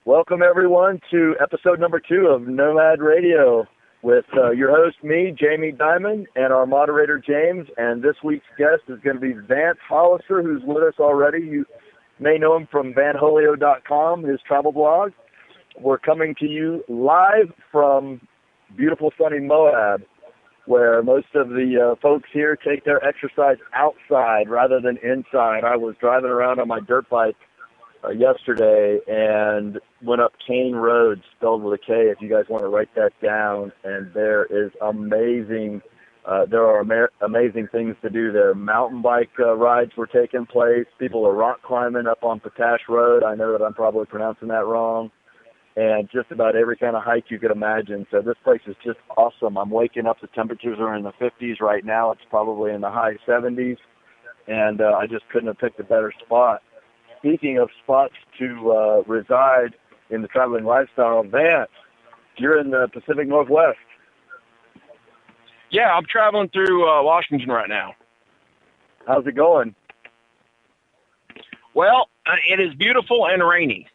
Welcome, everyone, to episode number 2 of Nomad Radio with your host, me, Jamie Dimon, and our moderator, James. And this week's guest is going to be Vance Hollister, who's with us already. You may know him from vanholio.com, his travel blog. We're coming to you live from beautiful sunny Moab, where most of the folks here take their exercise outside rather than inside. I was driving around on my dirt bike yesterday and went up Kane Road, spelled with a K, if you guys want to write that down. And there is amazing things to do there. Mountain bike rides were taking place. People are rock climbing up on Potash Road. I know that I'm probably pronouncing that wrong. And just about every kind of hike you could imagine. So this place is just awesome. I'm waking up. The temperatures are in the 50s right now. It's probably in the high 70s. And I just couldn't have picked a better spot. Speaking of spots to reside in the traveling lifestyle, Vance, you're in the Pacific Northwest. Yeah, I'm traveling through Washington right now. How's it going? Well, it is beautiful and rainy.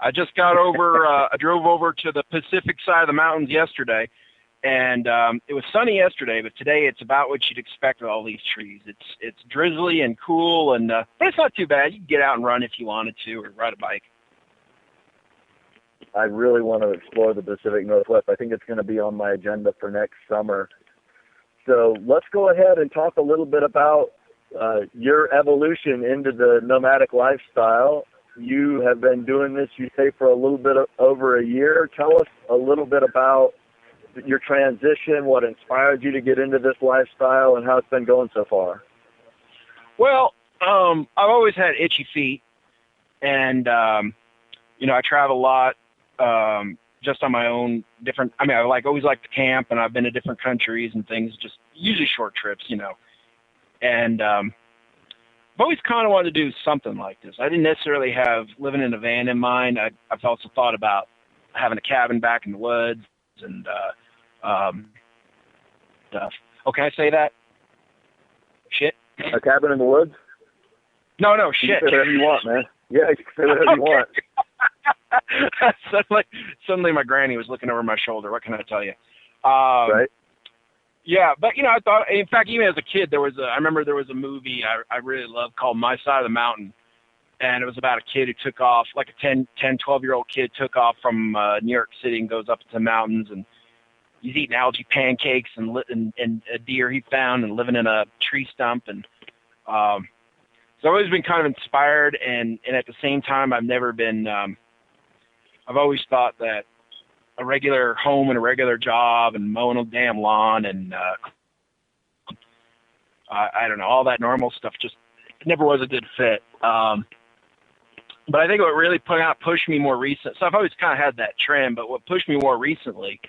I just got over, I drove over to the Pacific side of the mountains yesterday, and it was sunny yesterday, but today it's about what you'd expect with all these trees. It's drizzly and cool, and but it's not too bad. You can get out and run if you wanted to, or ride a bike. I really want to explore the Pacific Northwest. I think it's going to be on my agenda for next summer. So let's go ahead and talk a little bit about your evolution into the nomadic lifestyle. You have been doing this, you say, for a little bit over a year. Tell us a little bit about your transition, what inspired you to get into this lifestyle, and how it's been going so far. Well, I've always had itchy feet, and, I travel a lot just on my own I always like to camp, and I've been to different countries and things, just usually short trips, and I've always kind of wanted to do something like this. I didn't necessarily have living in a van in mind. I've also thought about having a cabin back in the woods and stuff. Oh, can I say that? Shit. A cabin in the woods? No, shit. You can say whatever you want, man. Yeah, you can say whatever you want. Suddenly my granny was looking over my shoulder. What can I tell you? Right. Yeah, but I thought, in fact, even as a kid, I remember there was a movie I really loved called My Side of the Mountain, and it was about a kid who took off, like a 12-year-old kid took off from New York City and goes up to the mountains, and he's eating algae pancakes and a deer he found and living in a tree stump, and so I've always been kind of inspired, and at the same time, I've never been, I've always thought that a regular home and a regular job and mowing a damn lawn and I don't know, all that normal stuff just never was a good fit. But I think what really pushed me more recent, so I've always kind of had that trend, but what pushed me more recently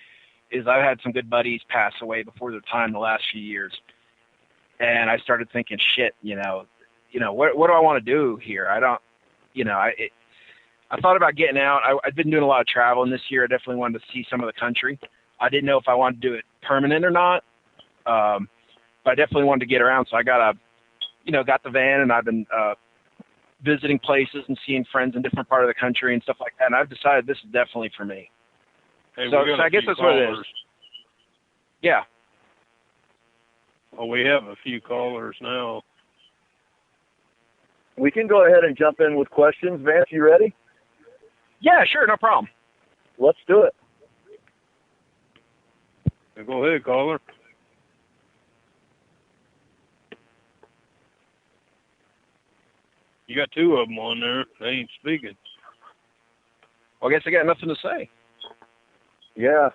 is I've had some good buddies pass away before their time the last few years. And I started thinking, shit, what do I want to do here? I don't, I thought about getting out. I've been doing a lot of traveling this year. I definitely wanted to see some of the country. I didn't know if I wanted to do it permanent or not, but I definitely wanted to get around. So I got the van, and I've been visiting places and seeing friends in different part of the country and stuff like that. And I've decided this is definitely for me. Hey, so I guess that's what it is. Yeah. Well, we have a few callers now. We can go ahead and jump in with questions. Vance, you ready? Yeah, sure, no problem. Let's do it. Go ahead, caller. You got 2 of them on there. They ain't speaking. Well, I guess I got nothing to say. Yeah.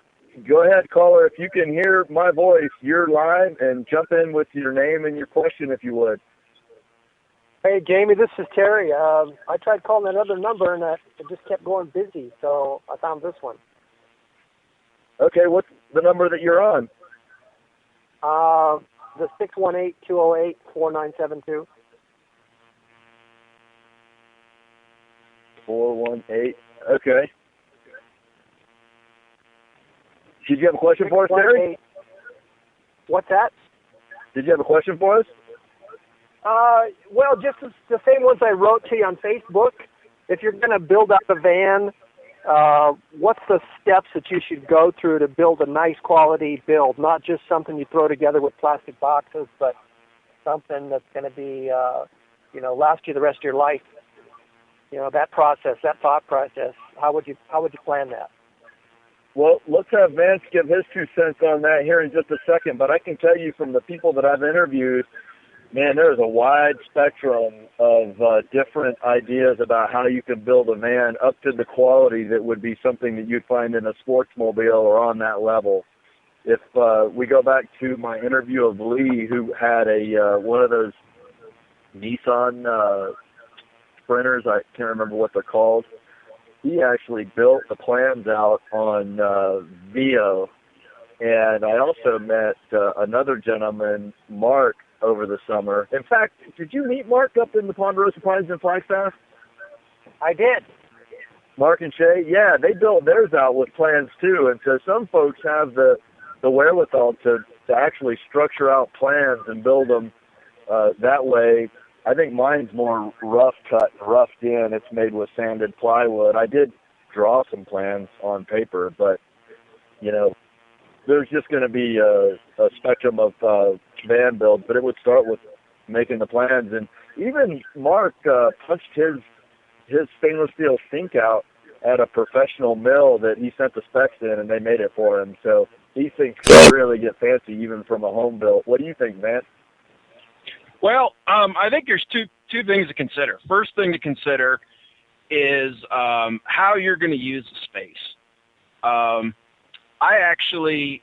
Go ahead, caller. If you can hear my voice, you're live, and jump in with your name and your question if you would. Hey, Jamie, this is Terry. I tried calling that other number, and it just kept going busy, so I found this one. Okay, what's the number that you're on? The 618-208-4972. 418. Okay. Did you have a question for us, Terry? What's that? Did you have a question for us? Well, just the same ones I wrote to you on Facebook. If you're going to build out a van what's the steps that you should go through to build a nice quality build, not just something you throw together with plastic boxes, but something that's going to be, last you the rest of your life. That process, that thought process. How would you plan that? Well, let's have Vance give his 2 cents on that here in just a second. But I can tell you from the people that I've interviewed, man, there is a wide spectrum of different ideas about how you can build a van up to the quality that would be something that you'd find in a sportsmobile or on that level. If we go back to my interview of Lee, who had one of those Nissan Sprinters, I can't remember what they're called. He actually built the plans out on Veo. And I also met another gentleman, Mark, over the summer. In fact, did you meet Mark up in the Ponderosa Pines in Flagstaff? I did. Mark and Shay? Yeah, they built theirs out with plans too. And so some folks have the wherewithal to actually structure out plans and build them that way. I think mine's more rough cut and roughed in. It's made with sanded plywood. I did draw some plans on paper, but, there's just going to be a spectrum of van builds, but it would start with making the plans. And even Mark punched his stainless steel sink out at a professional mill that he sent the specs in, and they made it for him. So these things can really get fancy even from a home built. What do you think, Vance? Well, I think there's two things to consider. First thing to consider is how you're going to use the space. I actually,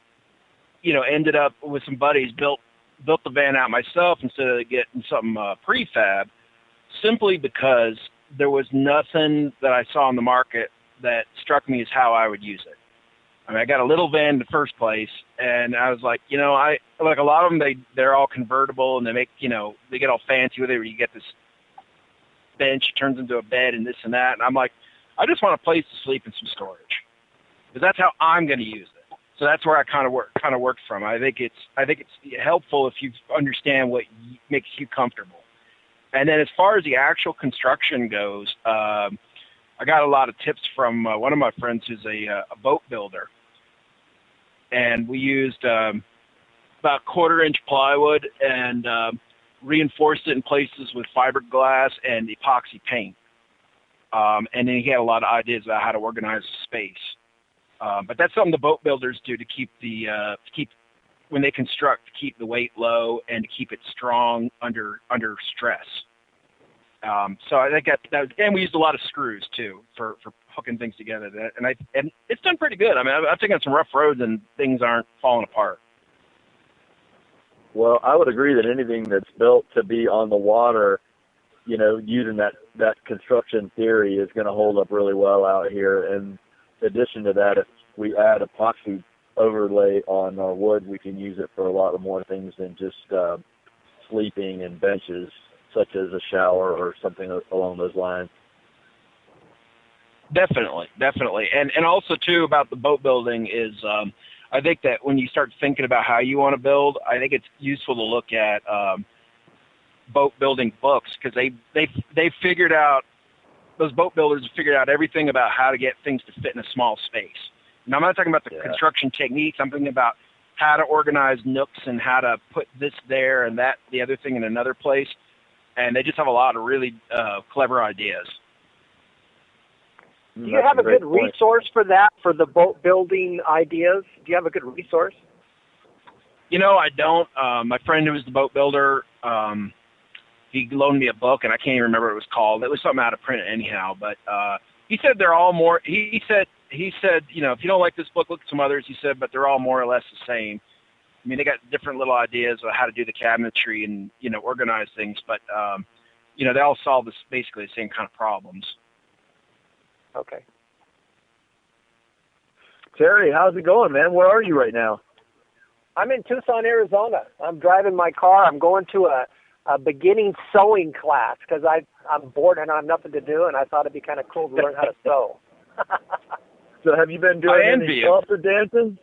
ended up with some buddies, built the van out myself instead of getting something prefab, simply because there was nothing that I saw in the market that struck me as how I would use it. I mean, I got a little van in the first place, and I was like, I like a lot of them. They're all convertible, and they make, they get all fancy with it. Where you get this bench, it turns into a bed, and this and that. And I'm like, I just want a place to sleep and some storage, because that's how I'm going to use it. So that's where I kind of work from. I think it's helpful if you understand what makes you comfortable. And then as far as the actual construction goes, I got a lot of tips from one of my friends who's a boat builder. And we used about 1/4-inch plywood and reinforced it in places with fiberglass and epoxy paint. And then he had a lot of ideas about how to organize the space. But that's something the boat builders do to keep when they construct, to keep the weight low and to keep it strong under stress. So I think and we used a lot of screws too for hooking things together. And it's done pretty good. I mean, I've taken some rough roads and things aren't falling apart. Well, I would agree that anything that's built to be on the water, using that construction theory is going to hold up really well out here. And in addition to that, if we add epoxy overlay on our wood, we can use it for a lot more things than just sleeping and benches, such as a shower or something along those lines. Definitely. And also, too, about the boat building is I think that when you start thinking about how you want to build, I think it's useful to look at boat building books, because they figured out, those boat builders figured out everything about how to get things to fit in a small space. Now, I'm not talking about the construction techniques. I'm thinking about how to organize nooks and how to put this there and that, the other thing in another place. And they just have a lot of really clever ideas. Do you have a good resource for that, for the boat building ideas? Do you have a good resource? I don't. My friend who was the boat builder, he loaned me a book, and I can't even remember what it was called. It was something out of print anyhow. But he said they're all more. He said, if you don't like this book, look at some others. He said, but they're all more or less the same. I mean, they got different little ideas of how to do the cabinetry and organize things, but they all solve basically the same kind of problems. Okay. Terry, how's it going, man? Where are you right now? I'm in Tucson, Arizona. I'm driving my car. I'm going to a beginning sewing class because I'm bored and I have nothing to do, and I thought it'd be kind of cool to learn how to sew. So have you been doing any salsa dancing?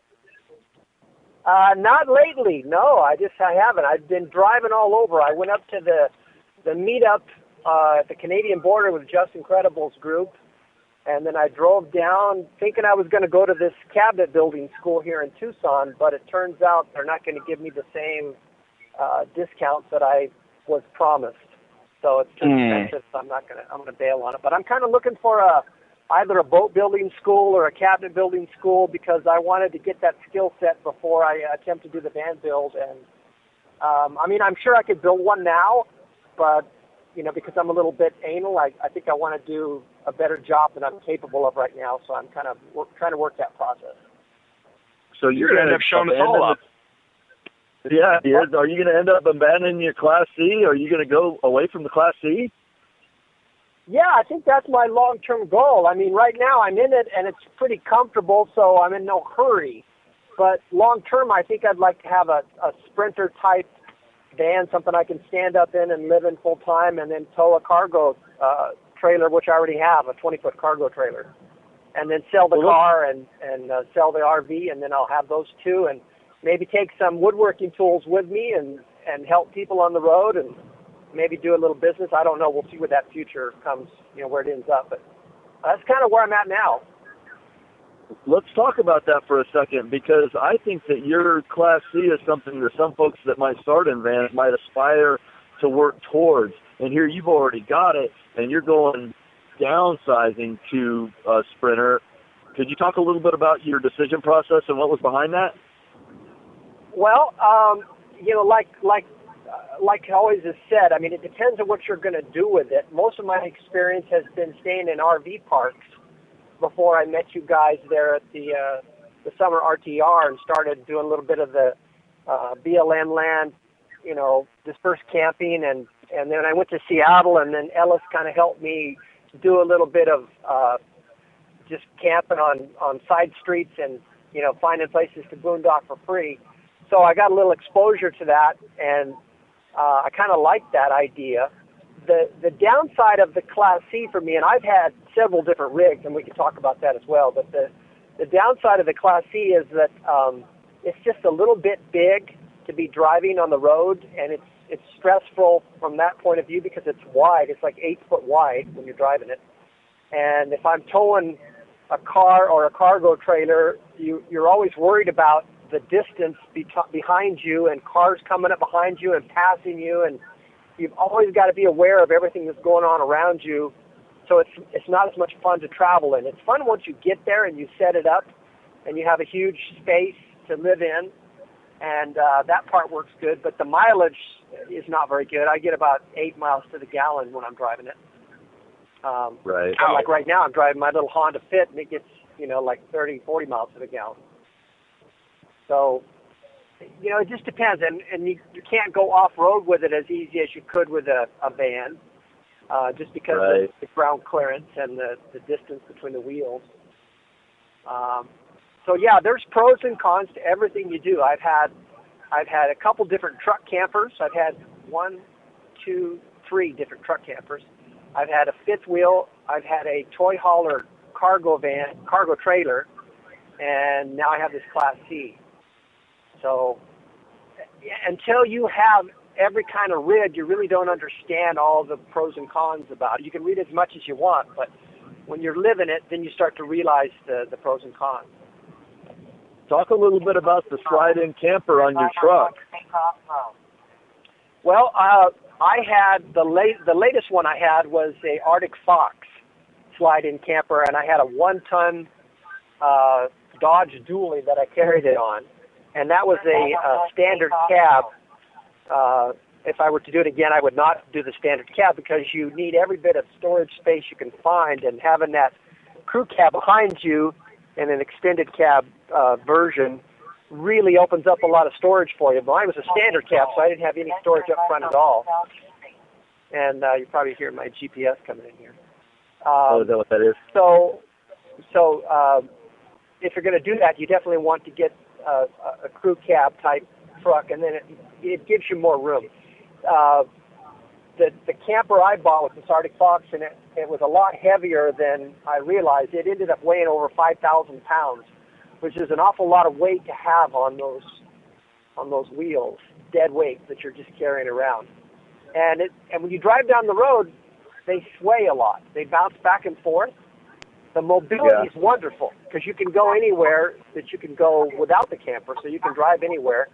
Not lately. No, I haven't. I've been driving all over. I went up to the meetup at the Canadian border with Just Incredible's group, And then I drove down thinking I was going to go to this cabinet building school here in Tucson, but it turns out they're not going to give me the same discounts that I was promised. So it's too expensive, so I'm going to bail on it. But I'm kind of looking for either a boat building school or a cabinet building school because I wanted to get that skill set before I attempt to do the van build. And I mean, I'm sure I could build one now, but because I'm a little bit anal, I think I want to do a better job than I'm capable of right now. So I'm kind of trying to work that process. So you're going to end up showing us all up. Yeah, he is. Are you going to end up abandoning your Class C? Or are you going to go away from the Class C? Yeah, I think that's my long-term goal. I mean, right now I'm in it, and it's pretty comfortable, so I'm in no hurry. But long-term, I think I'd like to have a Sprinter-type van, something I can stand up in and live in full-time, and then tow a cargo trailer, which I already have, a 20-foot cargo trailer. And then sell the car and sell the RV, and then I'll have those two, and maybe take some woodworking tools with me and help people on the road and maybe do a little business. I don't know. We'll see where that future comes, where it ends up. But that's kind of where I'm at now. Let's talk about that for a second, because I think that your Class C is something that some folks that might start in vans might aspire to work towards. And here you've already got it, and you're going downsizing to a Sprinter. Could you talk a little bit about your decision process and what was behind that? Well, like always is said, I mean, it depends on what you're going to do with it. Most of my experience has been staying in RV parks before I met you guys there at the summer RTR and started doing a little bit of the BLM land, dispersed camping. And then I went to Seattle, and then Ellis kind of helped me do a little bit of just camping on side streets and, finding places to boondock for free. So I got a little exposure to that, and I kind of liked that idea. The downside of the Class C for me, and I've had several different rigs, and we can talk about that as well, but the downside of the Class C is that it's just a little bit big to be driving on the road, and it's stressful from that point of view because it's wide. It's like 8 foot wide when you're driving it. And if I'm towing a car or a cargo trailer, you're always worried about the distance behind you and cars coming up behind you and passing you, and you've always got to be aware of everything that's going on around you. So it's not as much fun to travel in. It's fun once you get there and you set it up and you have a huge space to live in, and that part works good, but the mileage is not very good. I get about 8 miles to the gallon when I'm driving it. Right. Like right now, I'm driving my little Honda Fit, and it gets, like 30, 40 miles to the gallon. So, it just depends, and you can't go off-road with it as easy as you could with a van, just because of the ground clearance and the distance between the wheels. So yeah, there's pros and cons to everything you do. I've had a couple different truck campers. I've had 3 different truck campers. I've had a fifth wheel. I've had a toy hauler cargo trailer, and now I have this Class C. So until you have every kind of rig, you really don't understand all the pros and cons about it. You can read as much as you want, but when you're living it, then you start to realize the pros and cons. Talk a little bit about the slide-in camper on your truck. Well, I had the latest one I had was a Arctic Fox slide-in camper, and I had a 1-ton Dodge dually that I carried it on. And that was a standard cab. If I were to do it again, I would not do the standard cab because you need every bit of storage space you can find, and having that crew cab behind you in an extended cab version really opens up a lot of storage for you. Mine was a standard cab, so I didn't have any storage up front at all. And you probably hear my GPS coming in here. Is that what that is? So if you're going to do that, you definitely want to get a crew cab type truck, and then it gives you more room. The camper I bought was this Arctic Fox, and it was a lot heavier than I realized. It ended up weighing over 5,000 pounds, which is an awful lot of weight to have on those wheels, dead weight that you're just carrying around. And when you drive down the road, they sway a lot. They bounce back and forth. The mobility is wonderful because you can go anywhere that you can go without the camper, so you can drive anywhere.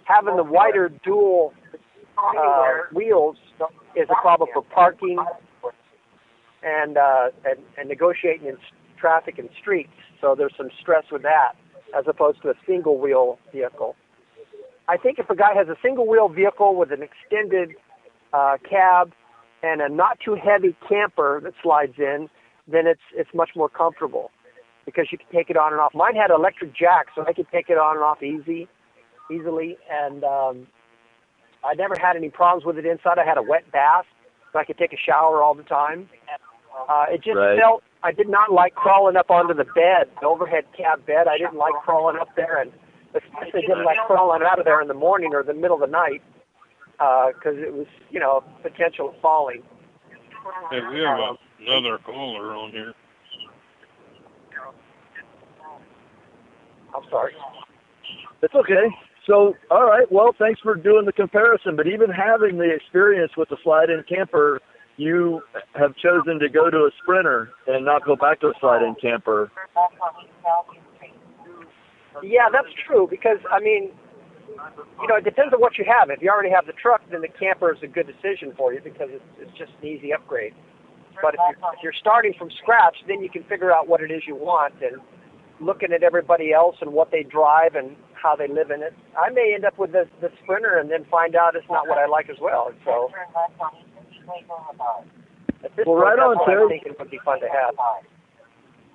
Having the wider dual wheels is a problem for parking and negotiating in traffic and streets. So there's some stress with that, as opposed to a single wheel vehicle. I think if a guy has a single wheel vehicle with an extended cab and a not too heavy camper that slides in, then it's much more comfortable because you can take it on and off. Mine had electric jack, so I could take it on and off easily, and I never had any problems with it inside. I had a wet bath, so I could take a shower all the time. It just felt, I did not like crawling up onto the bed, the overhead cab bed. I didn't like crawling up there, and especially didn't like crawling out of there in the morning or the middle of the night because it was, potential of falling. Hey, we have another caller on here. I'm sorry. It's okay. So, all right, well, thanks for doing the comparison. But even having the experience with the slide-in camper, you have chosen to go to a Sprinter and not go back to a slide-in camper. Yeah, that's true because, it depends on what you have. If you already have the truck, then the camper is a good decision for you because it's just an easy upgrade. But if you're starting from scratch, then you can figure out what it is you want and looking at everybody else and what they drive and how they live in it. I may end up with the Sprinter and then find out it's not what I like as well. So at this point, right on, that's what Terry. I think it would be fun to have.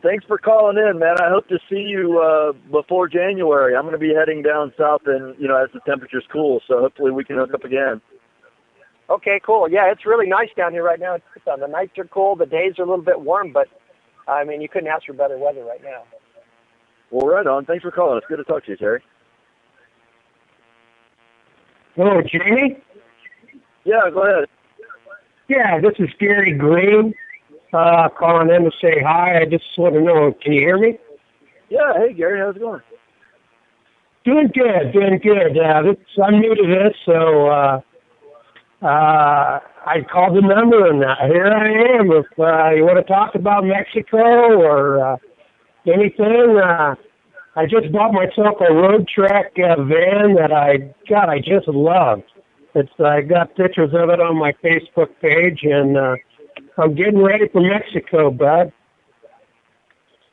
Thanks for calling in, man. I hope to see you before January. I'm going to be heading down south and, as the temperature's cool, so hopefully we can hook up again. Okay, cool. Yeah, it's really nice down here right now. The nights are cool. The days are a little bit warm, but, you couldn't ask for better weather right now. Well, right on. Thanks for calling. It's good to talk to you, Terry. Hello, Jamie? Yeah, go ahead. Yeah, this is Gary Green, calling in to say hi. I just want to know, can you hear me? Yeah, hey, Gary, how's it going? Doing good. I'm new to this, so I called the number, and here I am. If you want to talk about Mexico or anything, I just bought myself a road track van that I just love. I got pictures of it on my Facebook page, and I'm getting ready for Mexico, bud.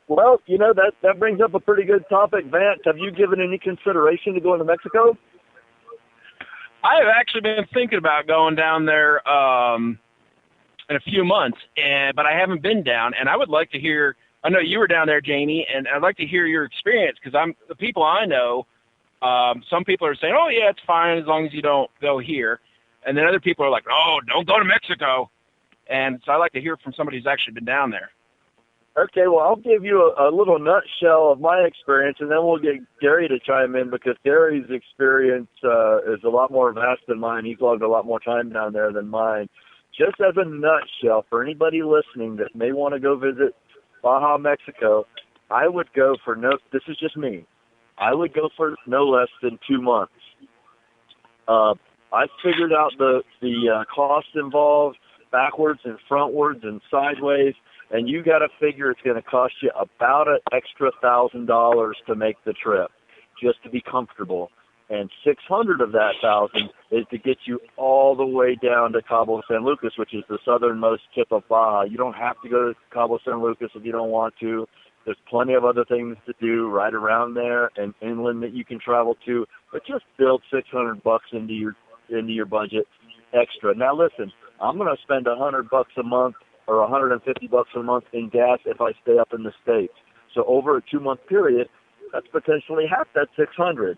Well, that brings up a pretty good topic. Vance, have you given any consideration to going to Mexico? I have actually been thinking about going down there in a few months, but I haven't been down, and I would like to hear. I know you were down there, Jamie, and I'd like to hear your experience because the people I know. Some people are saying, "Oh yeah, it's fine as long as you don't go here," and then other people are like, "Oh, don't go to Mexico." And so I like to hear from somebody who's actually been down there. Okay, well, I'll give you a little nutshell of my experience, and then we'll get Gary to chime in because Gary's experience is a lot more vast than mine. He's logged a lot more time down there than mine. Just as a nutshell, for anybody listening that may want to go visit Baja, Mexico, I would go for this is just me. I would go for no less than 2 months. I figured out the cost involved backwards and frontwards and sideways, and you got to figure it's going to cost you about an extra $1,000 to make the trip just to be comfortable. And $600 of that $1,000 is to get you all the way down to Cabo San Lucas, which is the southernmost tip of Baja. You don't have to go to Cabo San Lucas if you don't want to. There's plenty of other things to do right around there and inland that you can travel to, but just build $600 into your budget extra. Now listen, I'm going to spend $100 a month or $150 a month in gas if I stay up in the States. So over a 2-month period, that's potentially half that $600.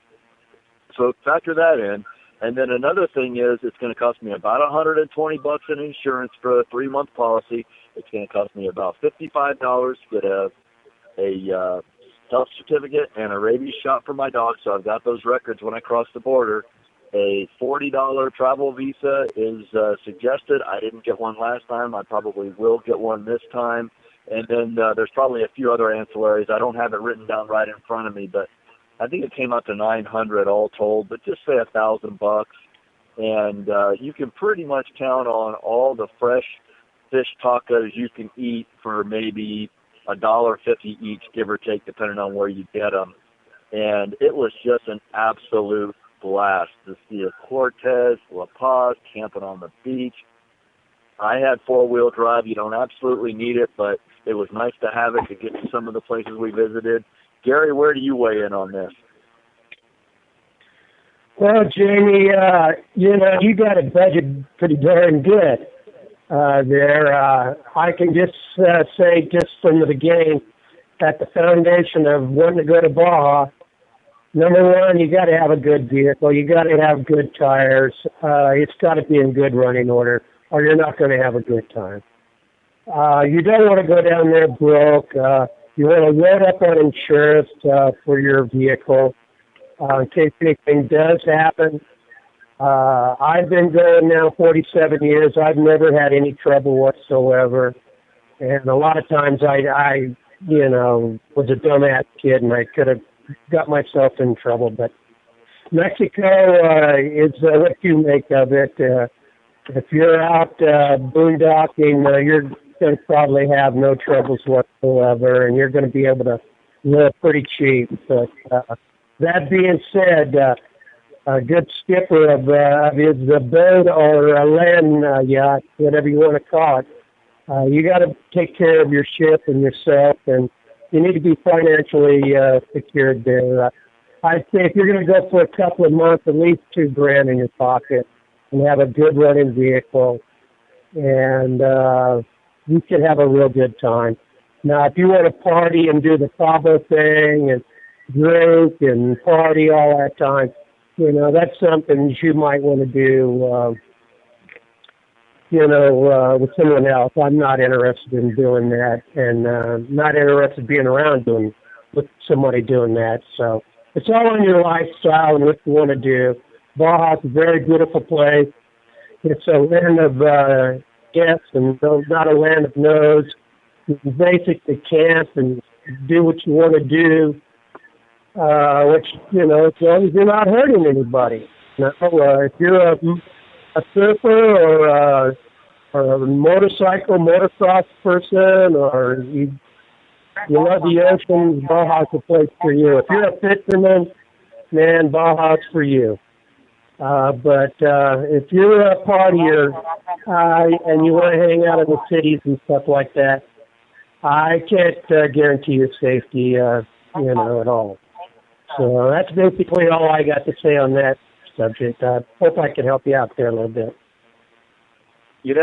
So factor that in. And then another thing is it's going to cost me about $120 in insurance for a 3-month policy. It's going to cost me about $55 to get a health certificate and a rabies shot for my dog, so I've got those records when I cross the border. A $40 travel visa is suggested. I didn't get one last time. I probably will get one this time. And then there's probably a few other ancillaries. I don't have it written down right in front of me, but I think it came out to $900 all told, but just say $1,000. And you can pretty much count on all the fresh fish tacos you can eat for maybe $1.50 each, give or take, depending on where you get them. And it was just an absolute blast to see a Cortez, La Paz, camping on the beach. I had four-wheel drive. You don't absolutely need it, but it was nice to have it to get to some of the places we visited. Gary, where do you weigh in on this? Well, Jamie, you got it budgeted pretty darn good there. I can just say just from the beginning at the foundation of wanting to go to Baja, number one, you got to have a good vehicle. You got to have good tires. It's got to be in good running order, or you're not going to have a good time. You don't want to go down there broke. You want to load up on insurance for your vehicle in case anything does happen. I've been going now 47 years. I've never had any trouble whatsoever. And a lot of times I was a dumbass kid and I could have got myself in trouble. But Mexico is what you make of it. If you're out boondocking, you're going to probably have no troubles whatsoever, and you're going to be able to live pretty cheap. But that being said, a good skipper of his boat or a land yacht, whatever you want to call it, you got to take care of your ship and yourself, and you need to be financially secured there. I'd say if you're going to go for a couple of months, at least $2,000 in your pocket, and have a good running vehicle, and you can have a real good time. Now, if you want to party and do the Cabo thing and drink and party all that time, that's something you might want to do, with someone else. I'm not interested in doing that, and not interested in being around with somebody doing that. So it's all on your lifestyle and what you want to do. Baja's a very beautiful place. It's a land of yes and not a land of no's. You can basically camp and do what you want to do, which, as long as you're not hurting anybody. If you're a surfer or a motocross person, or you love the ocean, Baja's the place for you. If you're a fisherman, man, Baja's for you. But if you're a partier and you want to hang out in the cities and stuff like that, I can't guarantee your safety, at all. So that's basically all I got to say on that subject. I hope I can help you out there a little bit. You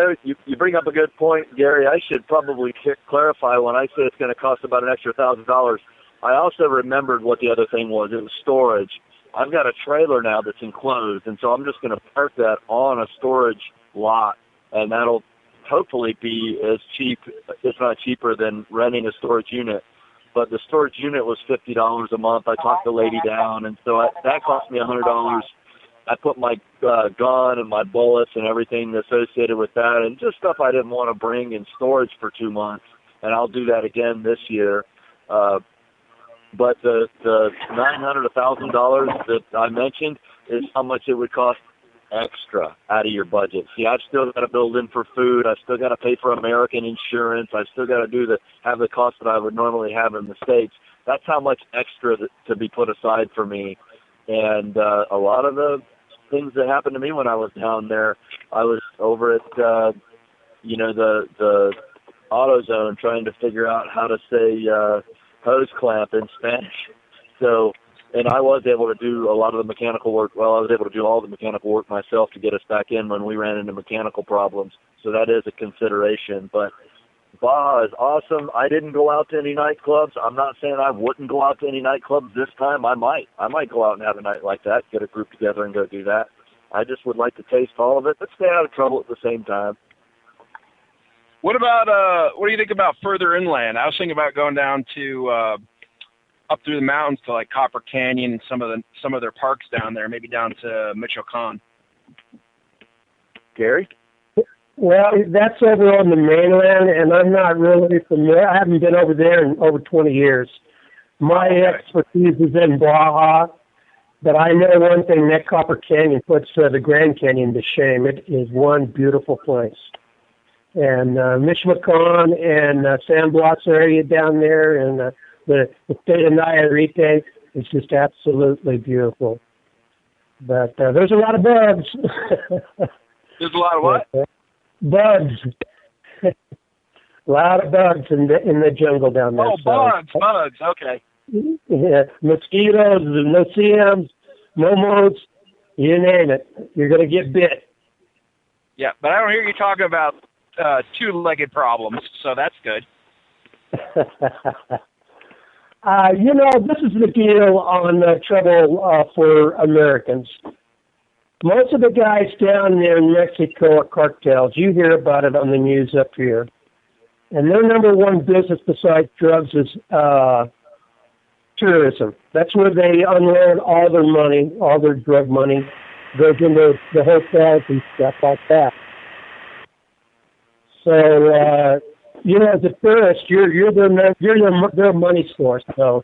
bring up a good point, Gary. I should probably clarify when I say it's going to cost about an extra $1,000. I also remembered what the other thing was. It was storage. I've got a trailer now that's enclosed, and so I'm just going to park that on a storage lot, and that'll hopefully be as cheap, if not cheaper, than renting a storage unit. But the storage unit was $50 a month. I talked the lady down, and so that cost me $100. I put my gun and my bullets and everything associated with that, and just stuff I didn't want to bring in storage for 2 months, and I'll do that again this year. But the $900, $1,000 that I mentioned is how much it would cost extra out of your budget. See, I've still got to build in for food. I've still got to pay for American insurance. I've still got to have the cost that I would normally have in the States. That's how much extra to be put aside for me. And a lot of the things that happened to me when I was down there, I was over at the AutoZone trying to figure out how to say hose clamp in Spanish. So, and I was able to do a lot of the mechanical work. Well, I was able to do all the mechanical work myself to get us back in when we ran into mechanical problems. So that is a consideration. But Baja is awesome. I didn't go out to any nightclubs. I'm not saying I wouldn't go out to any nightclubs this time. I might go out and have a night like that, get a group together and go do that. I just would like to taste all of it, but stay out of trouble at the same time. What about what do you think about further inland? I was thinking about going down to up through the mountains to like Copper Canyon and some of their parks down there, maybe down to Michoacan. Gary? Well, that's over on the mainland, and I'm not really familiar. I haven't been over there in over 20 years. My expertise is in Baja, but I know one thing, that Copper Canyon puts the Grand Canyon to shame. It is one beautiful place. Michoacan and San Blas area down there, and the state of Nayarit is just absolutely beautiful. But there's a lot of bugs. There's a lot of what? Bugs. A lot of bugs in the jungle down there. Oh, bugs. Okay. Yeah, mosquitoes, no-see-ums, momos, you name it. You're going to get bit. Yeah, but I don't hear you talking about two-legged problems, so that's good. This is the deal on trouble for Americans. Most of the guys down there in Mexico are cartels. You hear about it on the news up here. And their number one business besides drugs is tourism. That's where they unload all their money, all their drug money, goes into the hotels and stuff like that. So, as a tourist, you're their money source. So,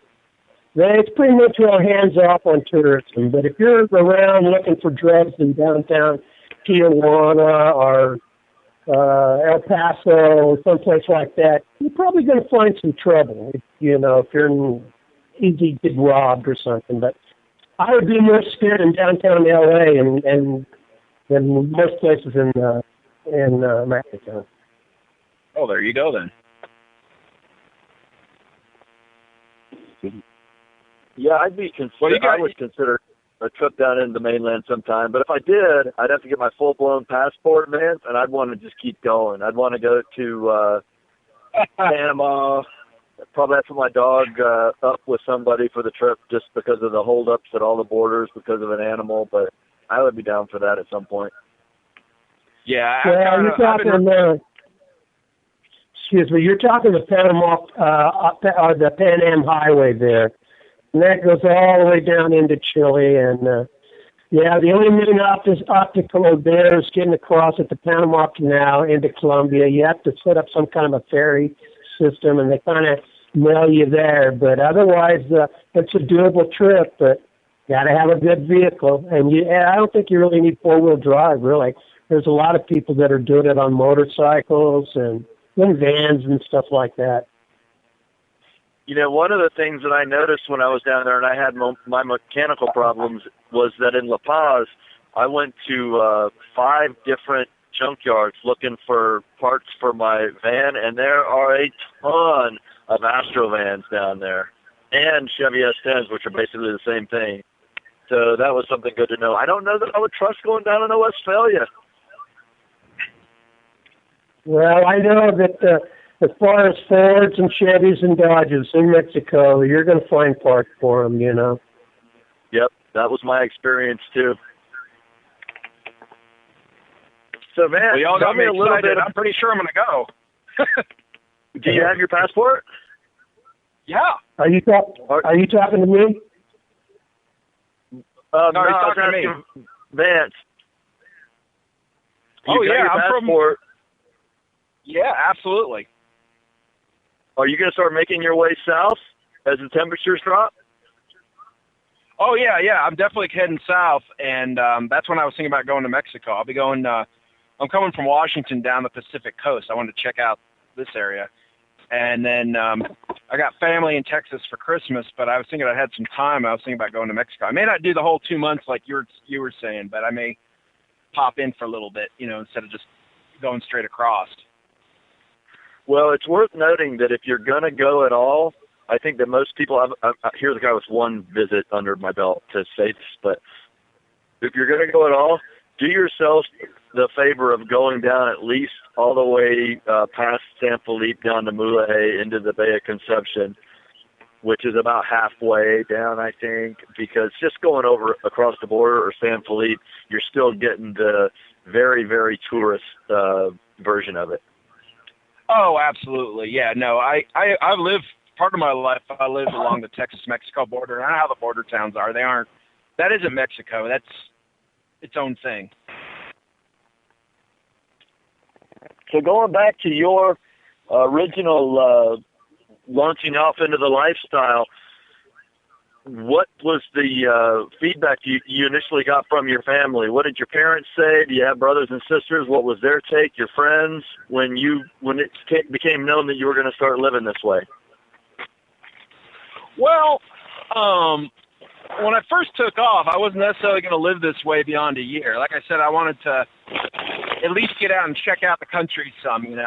it's pretty much all hands off on tourism. But if you're around looking for drugs in downtown Tijuana or El Paso, someplace like that, you're probably going to find some trouble. If you're easy to get robbed or something. But I would be more scared in downtown LA and than most places in Mexico. Oh, there you go then. Yeah, I would consider a trip down into the mainland sometime. But if I did, I'd have to get my full-blown passport, Vance, and I'd want to just keep going. I'd want to go to Panama. Probably have to put my dog up with somebody for the trip just because of the holdups at all the borders because of an animal. But I would be down for that at some point. Yeah. You're talking you're talking the Panama, the Pan Am Highway there. And that goes all the way down into Chile. And, the only main obstacle there is getting across at the Panama Canal into Colombia. You have to set up some kind of a ferry system, and they kind of mail you there. But otherwise, it's a doable trip, but got to have a good vehicle. And I don't think you really need four-wheel drive, really. There's a lot of people that are doing it on motorcycles and vans and stuff like that. One of the things that I noticed when I was down there and I had my mechanical problems was that in La Paz, I went to 5 different junkyards looking for parts for my van, and there are a ton of Astro vans down there and Chevy S10s, which are basically the same thing. So that was something good to know. I don't know that I would trust going down into Westphalia. Well, I know that as far as Fords and Chevys and Dodges in Mexico, you're going to find parts for them, Yep, that was my experience too. So, man, y'all got me a little bit. I'm pretty sure I'm going to go. Do you have your passport? Yeah. Are you talking to me? No, he's talking to me. Vance. Oh, yeah, I'm passport. Yeah, absolutely. Are you going to start making your way south as the temperatures drop? Oh, yeah. I'm definitely heading south, and that's when I was thinking about going to Mexico. I'll be going, I'm coming from Washington down the Pacific coast. I wanted to check out this area. And then I got family in Texas for Christmas, but I was thinking I had some time. I was thinking about going to Mexico. I may not do the whole 2 months like you were saying, but I may pop in for a little bit, instead of just going straight across. Well, it's worth noting that if you're going to go at all, I think that most people here's a guy with one visit under my belt to say this, but if you're going to go at all, do yourself the favor of going down at least all the way past San Felipe down to Mulahay into the Bay of Conception, which is about halfway down, I think, because just going over across the border or San Felipe, you're still getting the very, very tourist version of it. Oh, absolutely. Yeah, no, I live, part of my life, I live along the Texas-Mexico border, and I know how the border towns are. That isn't Mexico. That's its own thing. So going back to your original launching off into the lifestyle, what was the feedback you initially got from your family? What did your parents say? Do you have brothers and sisters? What was their take? Your friends when it became known that you were going to start living this way? Well, when I first took off, I wasn't necessarily going to live this way beyond a year. Like I said, I wanted to at least get out and check out the country some, and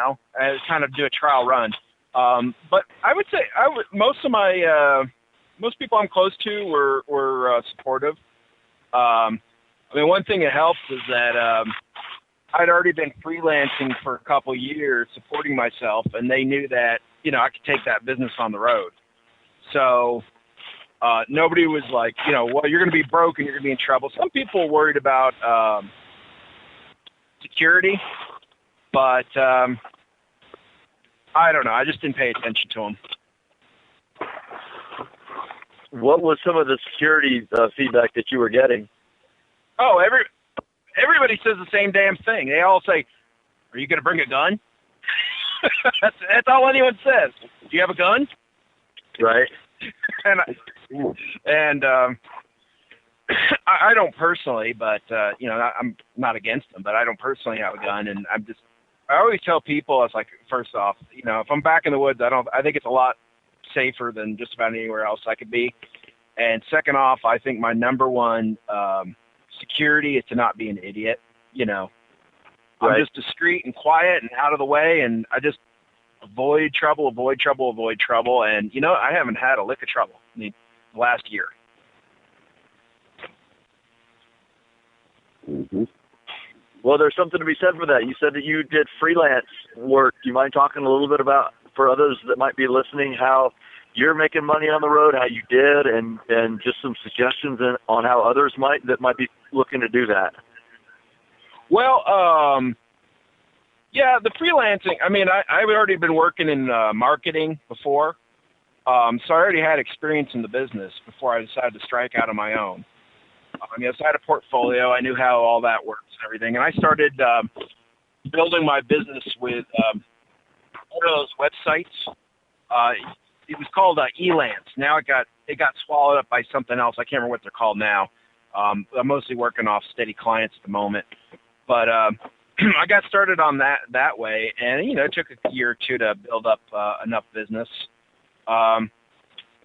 kind of do a trial run. But I would say most people I'm close to were supportive. One thing that helps is that I'd already been freelancing for a couple of years, supporting myself, and they knew that I could take that business on the road. So nobody was like, well, you're going to be broke and you're going to be in trouble. Some people were worried about security, but I don't know. I just didn't pay attention to them. What was some of the security feedback that you were getting? Oh, everybody says the same damn thing. They all say, "Are you going to bring a gun?" that's all anyone says. Do you have a gun? Right. I don't personally, but I'm not against them. But I don't personally have a gun, and I always tell people, it's like, first off, if I'm back in the woods, I think it's a lot safer than just about anywhere else I could be. And second off, I think my number one security is to not be an idiot. Right. I'm just discreet and quiet and out of the way, and I just avoid trouble. And I haven't had a lick of trouble in the last year. Mm-hmm. Well, there's something to be said for that. You said that you did freelance work. Do you mind talking a little bit about, for others that might be listening, how you're making money on the road, how you did, and just some suggestions on how others might be looking to do that? Well, yeah, the freelancing, I've already been working in marketing before, so I already had experience in the business before I decided to strike out on my own. So I had a portfolio. I knew how all that works and everything. And I started building my business with one of those websites. It was called Elance. Now it got swallowed up by something else. I can't remember what they're called now. I'm mostly working off steady clients at the moment. But I got started on that way. And, it took a year or two to build up enough business.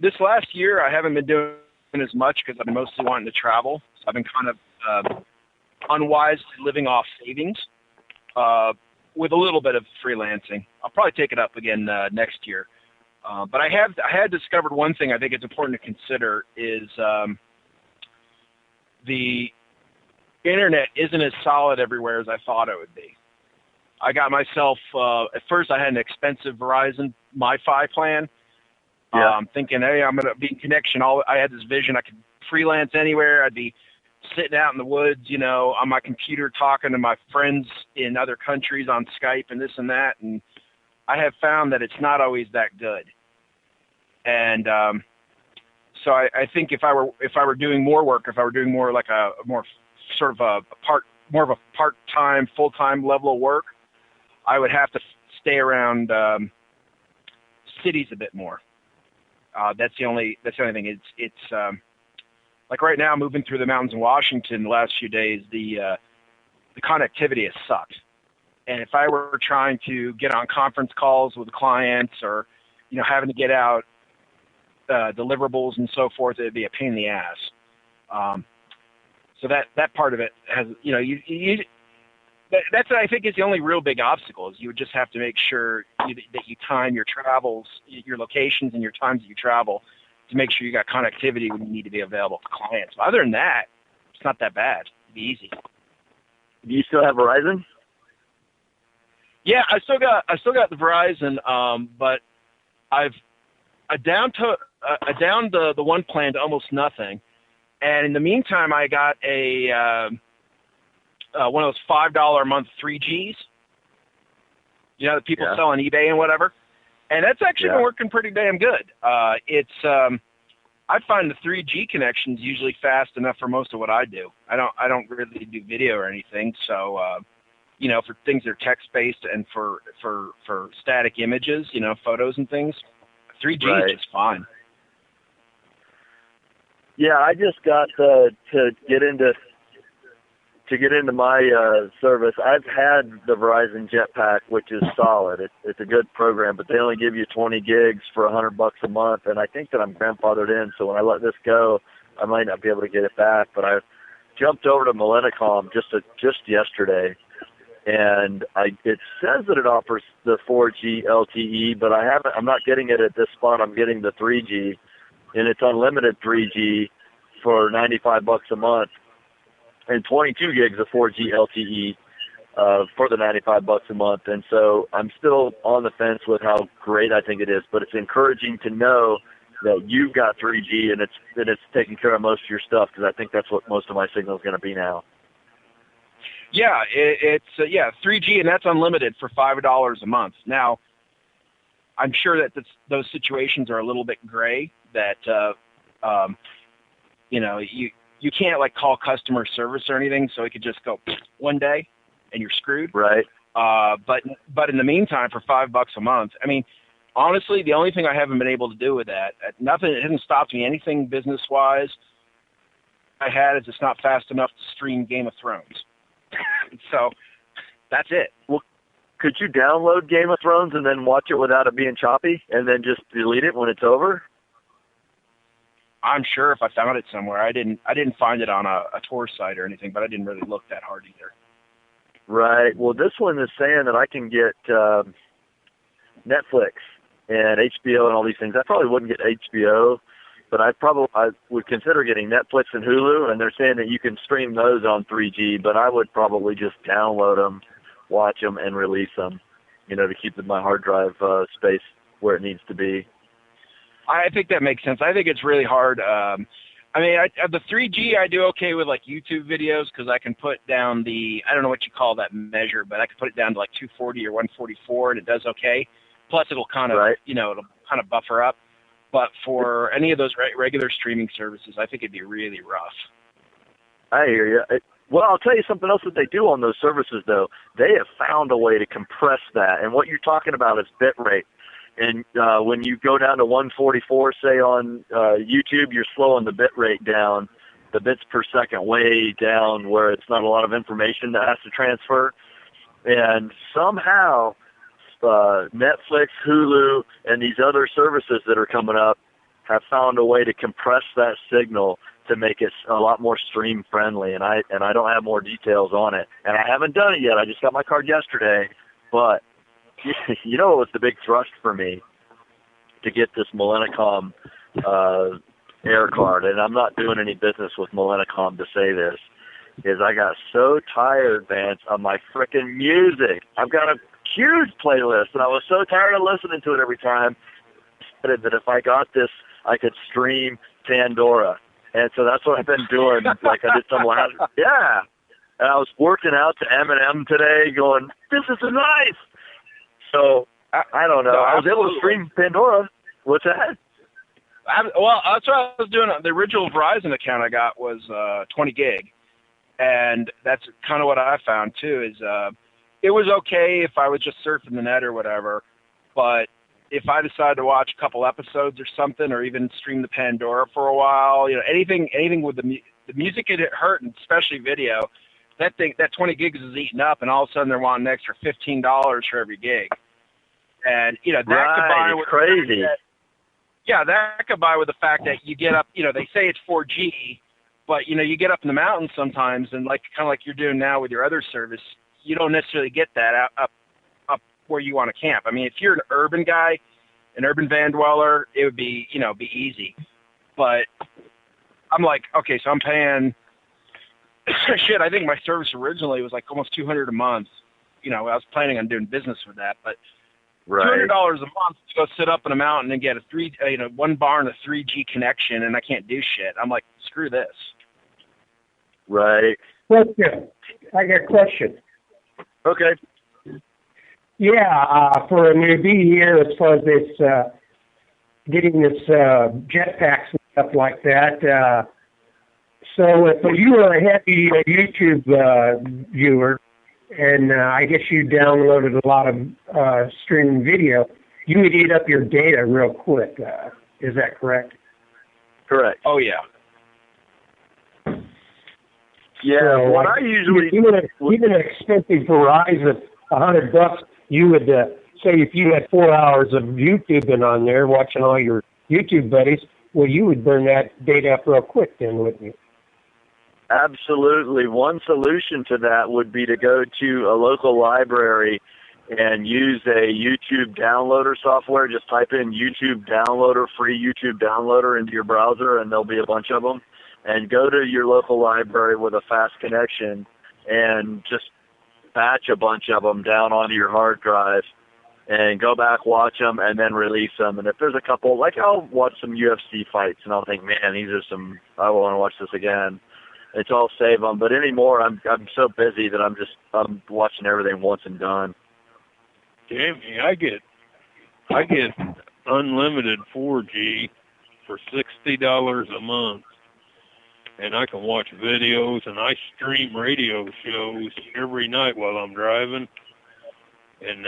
This last year, I haven't been doing as much because I've been mostly wanting to travel. So I've been kind of unwisely living off savings with a little bit of freelancing. I'll probably take it up again next year. But I had discovered one thing I think it's important to consider is the internet isn't as solid everywhere as I thought it would be. I got myself, at first I had an expensive Verizon MiFi plan. Yeah. Thinking, hey, I'm going to be in connection. I had this vision. I could freelance anywhere. I'd be sitting out in the woods, on my computer talking to my friends in other countries on Skype and this and that. And I have found that it's not always that good. And so I think if I were doing more work, if I were doing more like a more sort of more of a part-time, full-time level of work, I would have to stay around cities a bit more. That's the only thing. It's like right now, moving through the mountains in Washington the last few days, the connectivity has sucked. And if I were trying to get on conference calls with clients or, having to get out deliverables and so forth, it'd be a pain in the ass. So that part of it has, that's what I think is the only real big obstacle is you would just have to make sure that you time your travels, your locations and your times that you travel to make sure you got connectivity when you need to be available to clients. But other than that, it's not that bad. It'd be easy. Do you still have Verizon? Yeah, I still got the Verizon, but I downed the one plan to almost nothing. And in the meantime, I got one of those $5 a month 3Gs, that people sell on eBay and whatever. And that's actually been working pretty damn good. I find the 3G connections usually fast enough for most of what I do. I don't really do video or anything. So, for things that are text-based and for static images, photos and things, 3G is just fine. Yeah, I just got to get into my service. I've had the Verizon Jetpack, which is solid. It's a good program, but they only give you 20 gigs for $100 a month, and I think that I'm grandfathered in. So when I let this go, I might not be able to get it back. But I jumped over to Millennicom just yesterday, and it says that it offers the 4G LTE, but I'm not getting it at this spot. I'm getting the 3G, and it's unlimited 3G for $95 a month, and 22 gigs of 4G LTE for the $95 a month. And so I'm still on the fence with how great I think it is, but it's encouraging to know that you've got 3G and it's taking care of most of your stuff, because I think that's what most of my signal is going to be now. Yeah, it's 3G, and that's unlimited for $5 a month. Now, I'm sure that those situations are a little bit gray. That you can't like call customer service or anything, so it could just go one day and you're screwed. Right. But in the meantime, for $5 a month, I mean, honestly, the only thing I haven't been able to do with that, nothing, it hasn't stopped me anything business-wise. I had is it's not fast enough to stream Game of Thrones. So that's it. Well, could you download Game of Thrones and then watch it without it being choppy, and then just delete it when it's over? I'm sure if I found it somewhere. I didn't find it on a tour site or anything, but I didn't really look that hard either. Right. Well, this one is saying that I can get Netflix and HBO and all these things. I probably wouldn't get HBO, but I would consider getting Netflix and Hulu, and they're saying that you can stream those on 3G, but I would probably just download them, watch them, and release them, to keep my hard drive space where it needs to be. I think that makes sense. I think it's really hard. The 3G I do okay with, like YouTube videos, because I can put down I don't know what you call that measure, but I can put it down to like 240 or 144, and it does okay. Plus, it'll kind of, right. It'll kind of buffer up. But for any of those regular streaming services, I think it'd be really rough. I hear you. Well, I'll tell you something else that they do on those services, though. They have found a way to compress that. And what you're talking about is bit rate. And when you go down to 144, say on YouTube, you're slowing the bit rate down, the bits per second way down, where it's not a lot of information that has to transfer. And somehow Netflix, Hulu, and these other services that are coming up have found a way to compress that signal to make it a lot more stream friendly. And I don't have more details on it, and I haven't done it yet. I just got my card yesterday, but it was the big thrust for me to get this Millennicom air card, and I'm not doing any business with Millennicom to say this, is I got so tired, Vance, of my frickin' music. I've got a huge playlist, and I was so tired of listening to it every time that if I got this, I could stream Pandora. And so that's what I've been doing. Like I did some last, yeah. And I was working out to Eminem today going, this is nice. So, I don't know. I was able to stream Pandora. What's that? Well, that's what I was doing. The original Verizon account I got was 20 gig. And that's kind of what I found, too, is it was okay if I was just surfing the net or whatever. But if I decided to watch a couple episodes or something, or even stream the Pandora for a while, anything with the music, it hurt, and especially video. That 20 gigs is eaten up, and all of a sudden they're wanting an extra $15 for every gig. And, that combined with crazy. That combined with the fact that you get up, they say it's 4G, but, you get up in the mountains sometimes, and kind of like you're doing now with your other service, you don't necessarily get that up where you want to camp. I mean, if you're an urban guy, an urban van dweller, it would be, be easy. But I'm like, okay, so I'm paying shit. I think my service originally was like almost $200 a month. I was planning on doing business with that, but $200 a month to go sit up in a mountain and get one bar and a 3G connection, and I can't do shit. I'm like, screw this. Right. Question. I got a question. Okay. Yeah, for a newbie here, as far as this getting this jetpacks and stuff like that. So if you were a heavy YouTube viewer, and I guess you downloaded a lot of streaming video, you would eat up your data real quick. Is that correct? Correct. Oh, yeah. Yeah, So, what like, I usually even an expensive Verizon, $100, you would say if you had 4 hours of YouTubing on there, watching all your YouTube buddies, well, you would burn that data up real quick then, wouldn't you? Absolutely. One solution to that would be to go to a local library and use a YouTube downloader software. Just type in YouTube downloader, free YouTube downloader into your browser, and there'll be a bunch of them. And go to your local library with a fast connection and just batch a bunch of them down onto your hard drive and go back, watch them, and then release them. And if there's a couple, like I'll watch some UFC fights, and I'll think, man, these are some, I want to watch this again. It's all save them. But anymore, I'm so busy that I'm watching everything once and done. Jamie, I get unlimited 4G for $60 a month, and I can watch videos, and I stream radio shows every night while I'm driving, and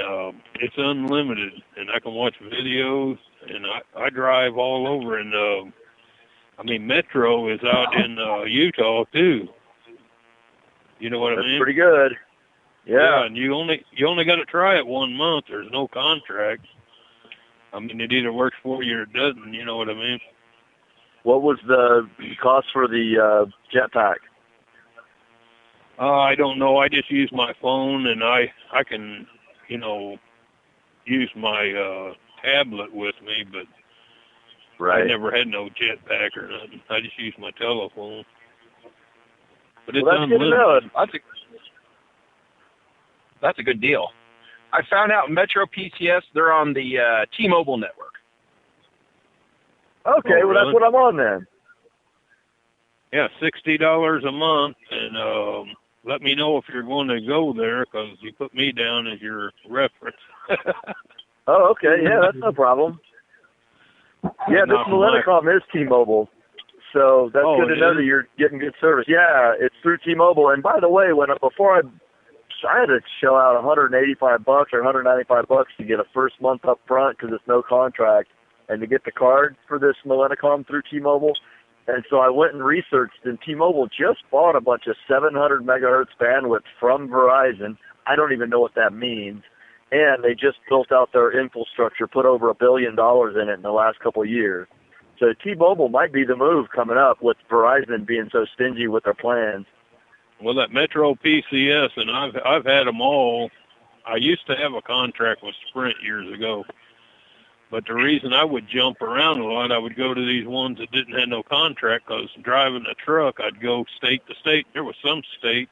it's unlimited, and I can watch videos, and I drive all over, and Metro is out in Utah too. You know what I mean? That's pretty good. Yeah, and you only got to try it 1 month. There's no contract. It either works for you or it doesn't. You know what I mean? What was the cost for the jetpack? I don't know. I just use my phone, and I can, use my tablet with me, but right. I never had no jetpack or nothing. I just use my telephone. But it's that's good to know. That's a good deal. I found out Metro PCS, they're on the T-Mobile network. Okay, well, really? That's what I'm on then. Yeah, $60 a month, and let me know if you're going to go there, because you put me down as your reference. Oh, okay, yeah, that's no problem. Yeah, this Millennicom is T-Mobile, so that's good to know that you're getting good service. Yeah, it's through T-Mobile, and by the way, before I had to shell out $185 or $195 to get a first month up front because it's no contract, and to get the card for this Millennicom through T-Mobile. And so I went and researched, and T-Mobile just bought a bunch of 700 megahertz bandwidth from Verizon. I don't even know what that means. And they just built out their infrastructure, put over $1 billion in it in the last couple of years. So T-Mobile might be the move coming up with Verizon being so stingy with their plans. Well, that Metro PCS, and I've had them all. I used to have a contract with Sprint years ago. But the reason I would jump around a lot, I would go to these ones that didn't have no contract, because driving a truck, I'd go state to state. There were some states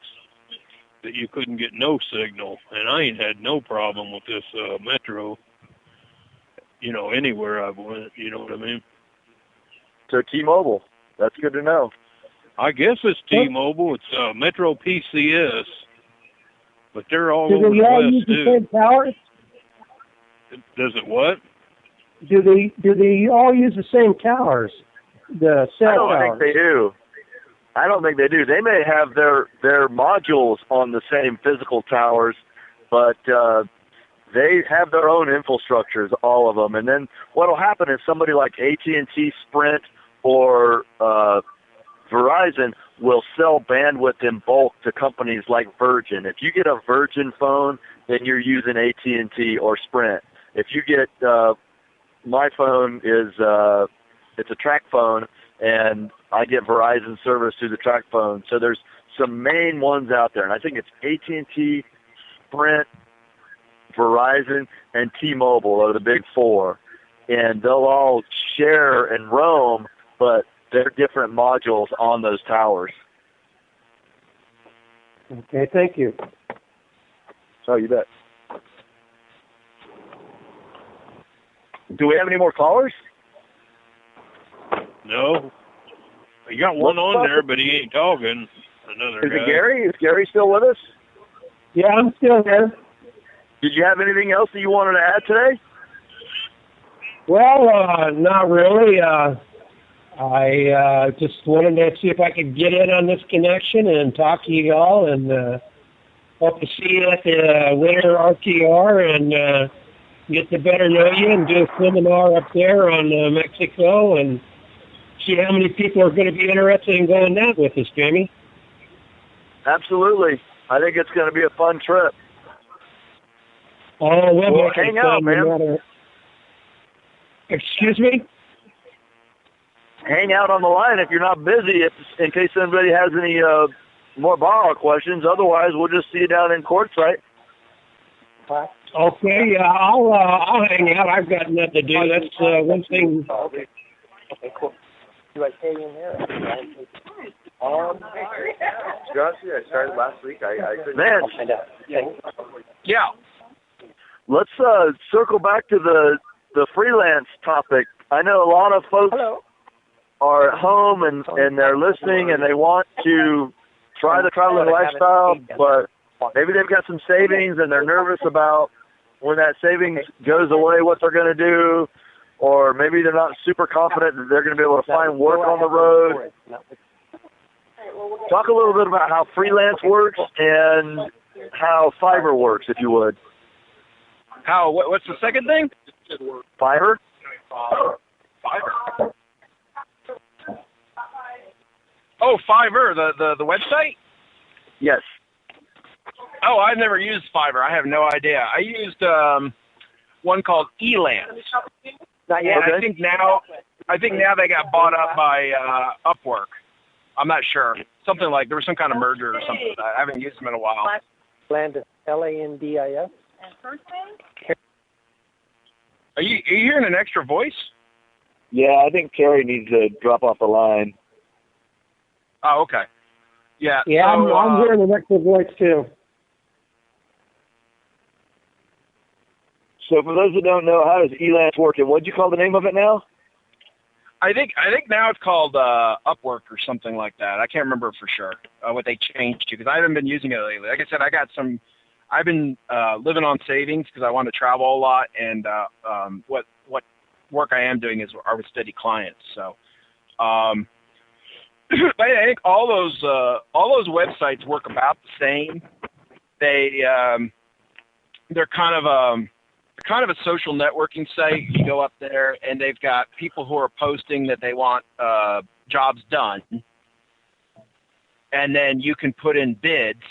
that you couldn't get no signal, and I ain't had no problem with this Metro, anywhere I went, you know what I mean? So T-Mobile, that's good to know. I guess it's T-Mobile. It's Metro PCS, but they're all over the West, too. Do they all use the same towers? Does it what? Do they all use the same towers? The cell towers? I don't think they do. I don't think they do. They may have their modules on the same physical towers, but they have their own infrastructures, all of them. And then what will happen is somebody like AT&T, Sprint, or Verizon will sell bandwidth in bulk to companies like Virgin. If you get a Virgin phone, then you're using AT&T or Sprint. If you get my phone is it's a track phone, and I get Verizon service through the track phone. So there's some main ones out there, and I think it's AT&T, Sprint, Verizon, and T-Mobile are the big four. And they'll all share and roam, but they're different modules on those towers. Okay, thank you. Oh, you bet. Do we have any more callers? No. You got one on there, but he ain't talking. Another Is guy. it Gary? Is Gary still with us? Yeah, I'm still here. Did you have anything else that you wanted to add today? Well, not really. I just wanted to see if I could get in on this connection and talk to you all, and hope to see you at the winter RTR and get to better know you and do a seminar up there on Mexico and see how many people are going to be interested in going that with us, Jamie. Absolutely. I think it's going to be a fun trip. Oh, well, hang out, man. Excuse me? Hang out on the line if you're not busy, in case anybody has any more borrow questions. Otherwise, we'll just see you down in Quartzsite. Okay, yeah, I'll hang out. I've got nothing to do. That's one thing. Okay, cool. Do I pay in there? Honestly, I started last week. I couldn't. Man. Yeah. Let's circle back to the freelance topic. I know a lot of folks are at home and they're listening and they want to try the traveling lifestyle, but maybe they've got some savings and they're nervous about when that savings goes away, what they're going to do, or maybe they're not super confident that they're going to be able to find work on the road. Talk a little bit about how freelance works and how Fiverr works, if you would. How? What's the second thing? Fiverr? Fiverr. Oh, Fiverr, the website? Yes. Oh, I've never used Fiverr. I have no idea. I used one called Elance. Not yet. And I think now they got bought up by Upwork. I'm not sure. Something like there was some kind of merger or something. I haven't used them in a while. Landis, Landis. And first name? Are you hearing an extra voice? Yeah, I think Terry needs to drop off the line. Oh, okay. Yeah. Yeah, so, I'm hearing an extra voice too. So for those that don't know, how does Elance work, and what did you call the name of it now? I think now it's called Upwork or something like that. I can't remember for sure what they changed to because I haven't been using it lately. Like I said, I've been living on savings because I want to travel a lot, and what work I am doing are with steady clients. So, but I think all those websites work about the same. They're kind of a social networking site. You go up there, and they've got people who are posting that they want jobs done, and then you can put in bids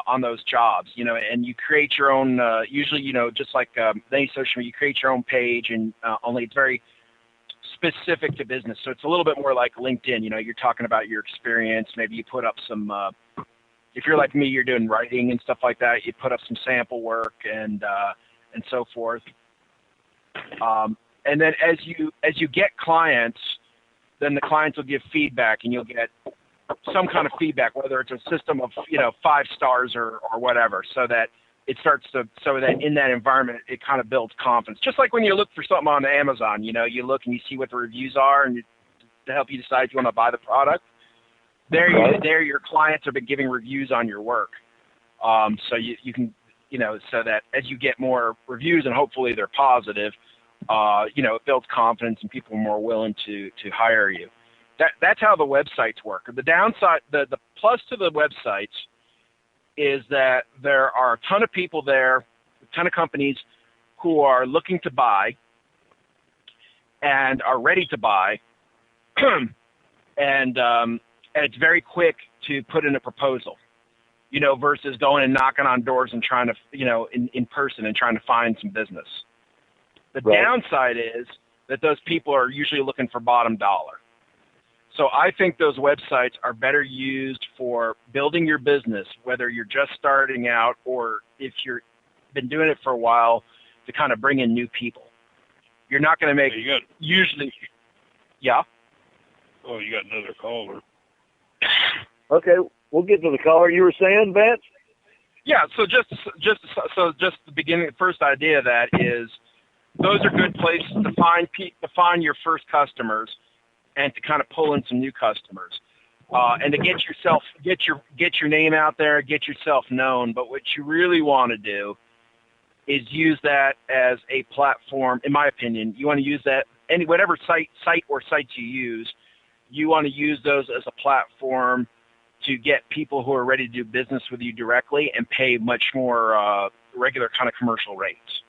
on those jobs, and you create your own, usually, just like any social media, you create your own page, and only it's very specific to business. So it's a little bit more like LinkedIn, you're talking about your experience. Maybe you put up some, if you're like me, you're doing writing and stuff like that, you put up some sample work and so forth. And then as you get clients, then the clients will give feedback, and you'll get some kind of feedback, whether it's a system of 5 stars or whatever, so that in that environment it kind of builds confidence. Just like when you look for something on Amazon, you look and you see what the reviews are, and to help you decide if you want to buy the product. There your clients have been giving reviews on your work, so you can so that as you get more reviews and hopefully they're positive, it builds confidence and people are more willing to hire you. That's how the websites work. The downside, the plus to the websites is that there are a ton of people there, a ton of companies who are looking to buy and are ready to buy, and it's very quick to put in a proposal, versus going and knocking on doors and trying to, in person and trying to find some business. The downside is that those people are usually looking for bottom dollar. So I think those websites are better used for building your business, whether you're just starting out or if you've been doing it for a while, to kind of bring in new people. You're not going to make usually. Yeah. Oh, you got another caller. Okay, we'll get to the caller. You were saying, Vance? Yeah. So just the beginning, the first idea of that is those are good places to find your first customers, and to kind of pull in some new customers, and to get your name out there, get yourself known. But what you really want to do is use that as a platform. In my opinion, you want to use that whatever site or sites you use, you want to use those as a platform to get people who are ready to do business with you directly and pay much more regular kind of commercial rates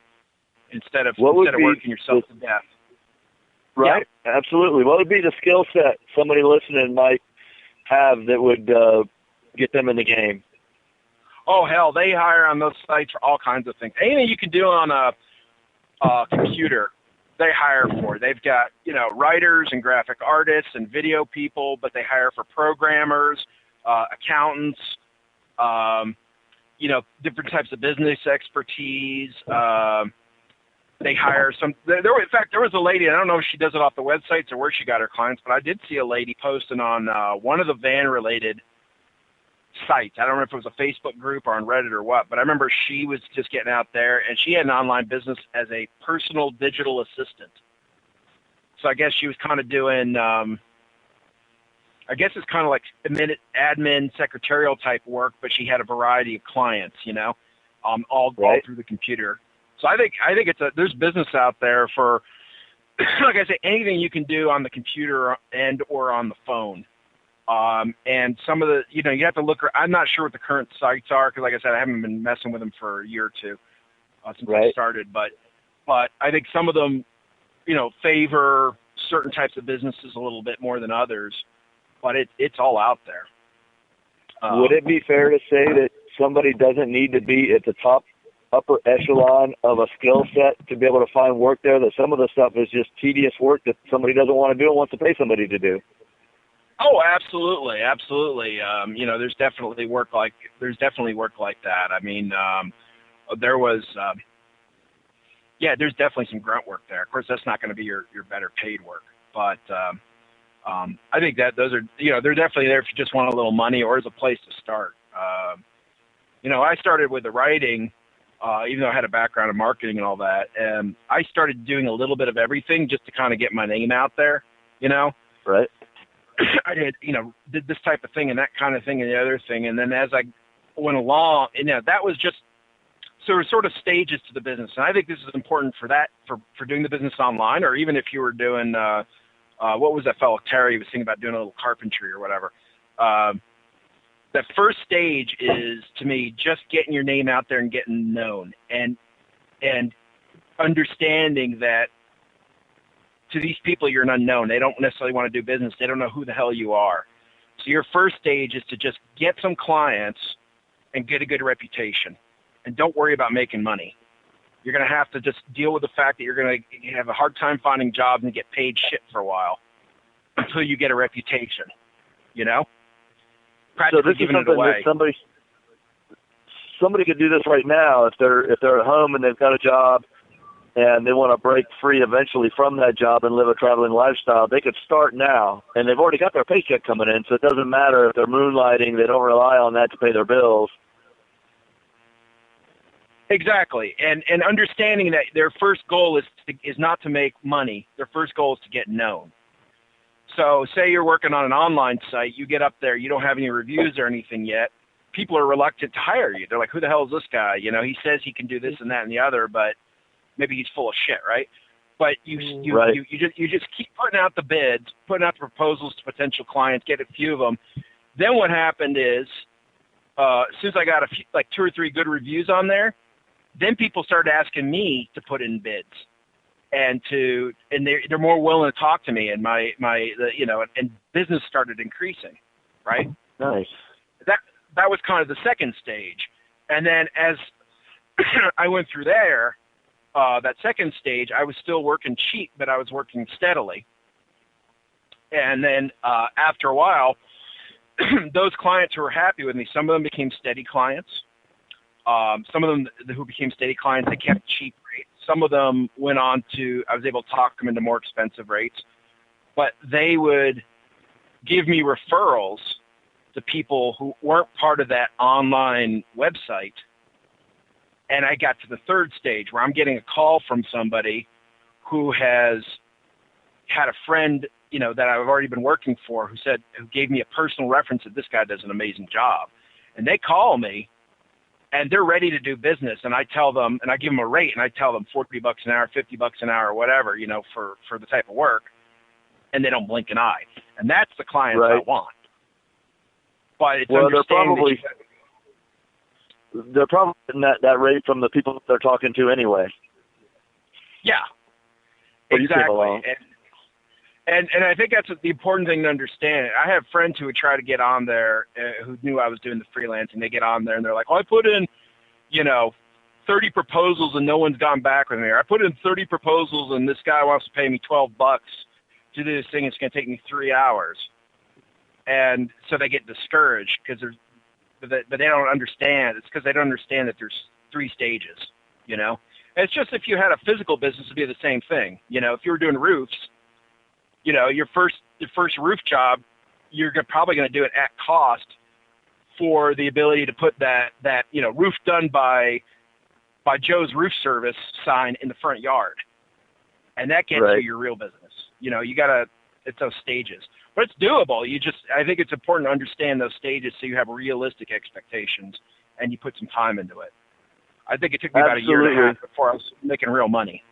instead of working yourself to death. Right, yeah. Absolutely. What would be the skill set somebody listening might have that would get them in the game? Oh, hell, they hire on those sites for all kinds of things. Anything you can do on a computer, they hire for. They've got, writers and graphic artists and video people, but they hire for programmers, accountants, different types of business expertise. They hire some. In fact, there was a lady. I don't know if she does it off the websites or where she got her clients, but I did see a lady posting on one of the van-related sites. I don't remember if it was a Facebook group or on Reddit or what, but I remember she was just getting out there, and she had an online business as a personal digital assistant. So I guess she was kind of doing. I guess it's kind of like admin, secretarial type work, but she had a variety of clients, all through the computer. So I think there's business out there for, like I say, anything you can do on the computer and or on the phone. And some of the, you have to look. I'm not sure what the current sites are because, like I said, I haven't been messing with them for a year or two since I started. But I think some of them, favor certain types of businesses a little bit more than others. But it's all out there. Would it be fair to say that somebody doesn't need to be at the upper echelon of a skill set to be able to find work there? That some of the stuff is just tedious work that somebody doesn't want to do and wants to pay somebody to do? Oh, absolutely. There's definitely work like that. I mean, there was, there's definitely some grunt work there. Of course, that's not going to be your better paid work, but I think that those are, they're definitely there if you just want a little money or as a place to start. I started with the writing, even though I had a background in marketing and all that, and I started doing a little bit of everything just to kind of get my name out there, Right. I did this type of thing and that kind of thing and the other thing. And then as I went along, and that was just, so there were sort of stages to the business. And I think this is important for that, for doing the business online, or even if you were doing, what was that fellow, Terry, was thinking about doing a little carpentry or whatever. The first stage is, to me, just getting your name out there and getting known and understanding that to these people, you're an unknown. They don't necessarily want to do business. They don't know who the hell you are. So your first stage is to just get some clients and get a good reputation. And don't worry about making money. You're going to have to just deal with the fact that you're going to have a hard time finding jobs and get paid shit for a while until you get a reputation, So this is something that somebody could do this right now if they're at home and they've got a job and they want to break free eventually from that job and live a traveling lifestyle. They could start now, and they've already got their paycheck coming in, so it doesn't matter if they're moonlighting. They don't rely on that to pay their bills. Exactly, and understanding that their first goal is not to make money. Their first goal is to get known. So say you're working on an online site, you get up there, you don't have any reviews or anything yet. People are reluctant to hire you. They're like, who the hell is this guy? He says he can do this and that and the other, but maybe he's full of shit, right? But you just keep putting out the bids, putting out the proposals to potential clients, get a few of them. Then what happened is, as soon as I got like 2 or 3 good reviews on there, then people started asking me to put in bids, and they're more willing to talk to me, and and business started increasing, right? Nice. That was kind of the second stage, and then as I went through there. That second stage, I was still working cheap, but I was working steadily. And then after a while, those clients who were happy with me, some of them became steady clients. Some of them who became steady clients, they kept cheap rates. Some of them went on to, I was able to talk them into more expensive rates. But they would give me referrals to people who weren't part of that online website. And I got to the third stage where I'm getting a call from somebody who has had a friend, that I've already been working for who gave me a personal reference that this guy does an amazing job. And they call me and they're ready to do business. And I tell them, and I give them a rate, and I tell them $40 an hour, $50 an hour, or whatever, for the type of work. And they don't blink an eye. And that's the clients I want. But it's understanding they're probably getting that rate from the people they're talking to anyway. Yeah, exactly. And I think that's the important thing to understand. I have friends who would try to get on there who knew I was doing the freelancing. They get on there and they're like, oh, I put in, 30 proposals and no one's gone back with me. Or I put in 30 proposals and this guy wants to pay me $12 to do this thing. It's going to take me 3 hours. And so they get discouraged but they don't understand. It's because they don't understand that there's 3 stages, And it's just if you had a physical business, it'd be the same thing. If you were doing roofs, your first roof job, you're probably going to do it at cost for the ability to put that roof done by Joe's Roof Service sign in the front yard, and that gets you your real business. It's those stages, but it's doable. I think it's important to understand those stages so you have realistic expectations and you put some time into it. I think it took me about a year and a half before I was making real money.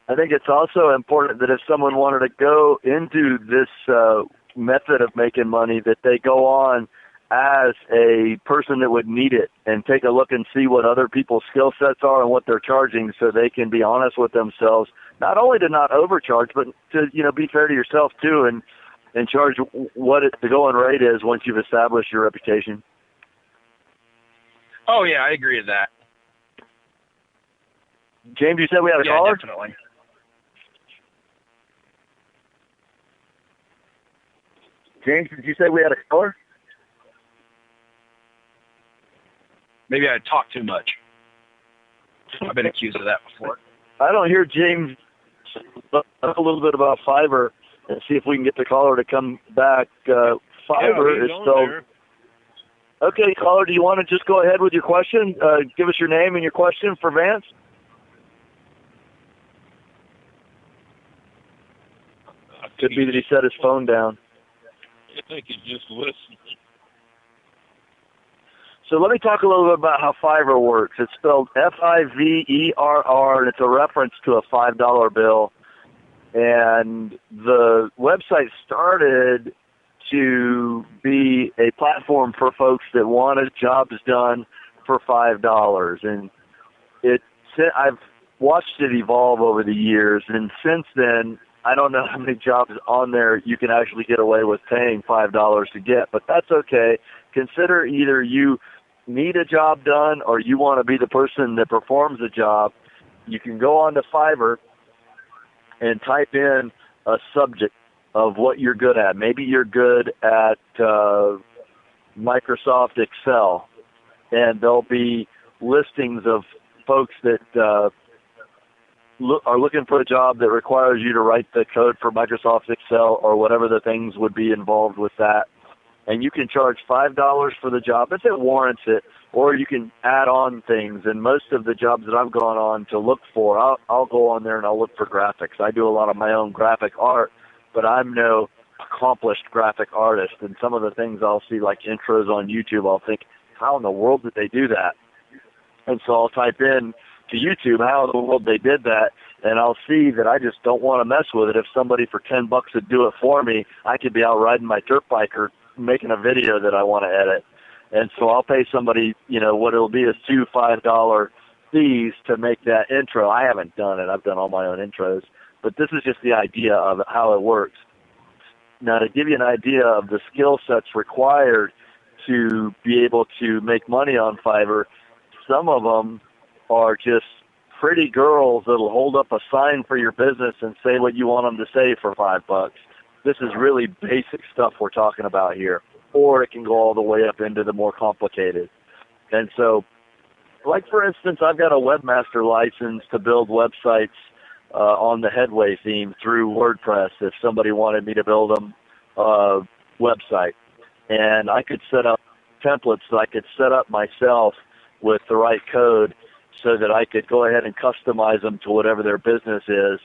I think it's also important that if someone wanted to go into this method of making money, that they go on as a person that would need it and take a look and see what other people's skill sets are and what they're charging so they can be honest with themselves, not only to not overcharge, but to, be fair to yourself too and charge what the going rate is once you've established your reputation. Oh, yeah, I agree with that. James, you said we had a caller? Definitely. James, did you say we had a caller? Maybe I talk too much. I've been accused of that before. I don't hear James talk a little bit about Fiverr and see if we can get the caller to come back. Fiverr is spelled. Okay, caller, do you want to just go ahead with your question? Give us your name and your question for Vance. Could be that he set his phone down. I think he's just listening. So let me talk a little bit about how Fiverr works. It's spelled Fiverr, and it's a reference to a $5 bill. And the website started to be a platform for folks that wanted jobs done for $5. And I've watched it evolve over the years, and since then, I don't know how many jobs on there you can actually get away with paying $5 to get, but that's okay. Consider either you need a job done or you want to be the person that performs the job. You can go on to Fiverr and type in a subject of what you're good at. Maybe you're good at Microsoft Excel, and there'll be listings of folks that are looking for a job that requires you to write the code for Microsoft Excel or whatever the things would be involved with that. And you can charge $5 for the job if it warrants it, or you can add on things. And most of the jobs that I've gone on to look for, I'll go on there and I'll look for graphics. I do a lot of my own graphic art, but I'm no accomplished graphic artist. And some of the things I'll see, like intros on YouTube, I'll think, how in the world did they do that? And so I'll type in to YouTube how in the world they did that, and I'll see that I just don't want to mess with it. If somebody for $10 would do it for me, I could be out riding my dirt bike or making a video that I want to edit. And so I'll pay somebody, what it'll be is $2 $5 fees to make that intro. I haven't done it. I've done all my own intros. But this is just the idea of how it works. Now, to give you an idea of the skill sets required to be able to make money on Fiverr, some of them are just pretty girls that'll hold up a sign for your business and say what you want them to say for $5. This is really basic stuff we're talking about here. Or it can go all the way up into the more complicated. And so, like for instance, I've got a webmaster license to build websites on the Headway theme through WordPress if somebody wanted me to build them a website. And I could set up templates that I could set up myself with the right code so that I could go ahead and customize them to whatever their business is,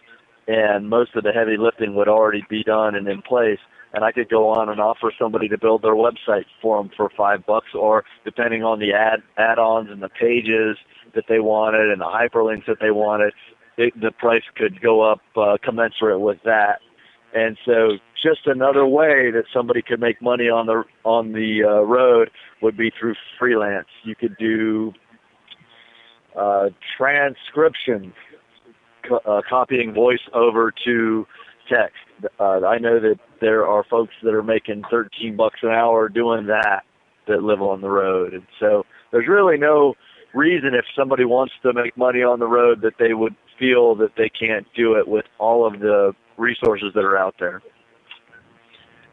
and most of the heavy lifting would already be done and in place, and I could go on and offer somebody to build their website for them for $5, or depending on the add-ons and the pages that they wanted and the hyperlinks that they wanted, the price could go up commensurate with that. And so just another way that somebody could make money on the road would be through freelance. You could do transcription, copying voice over to text. I know that there are folks that are making $13 an hour doing that live on the road. And so there's really no reason if somebody wants to make money on the road that they would feel that they can't do it with all of the resources that are out there.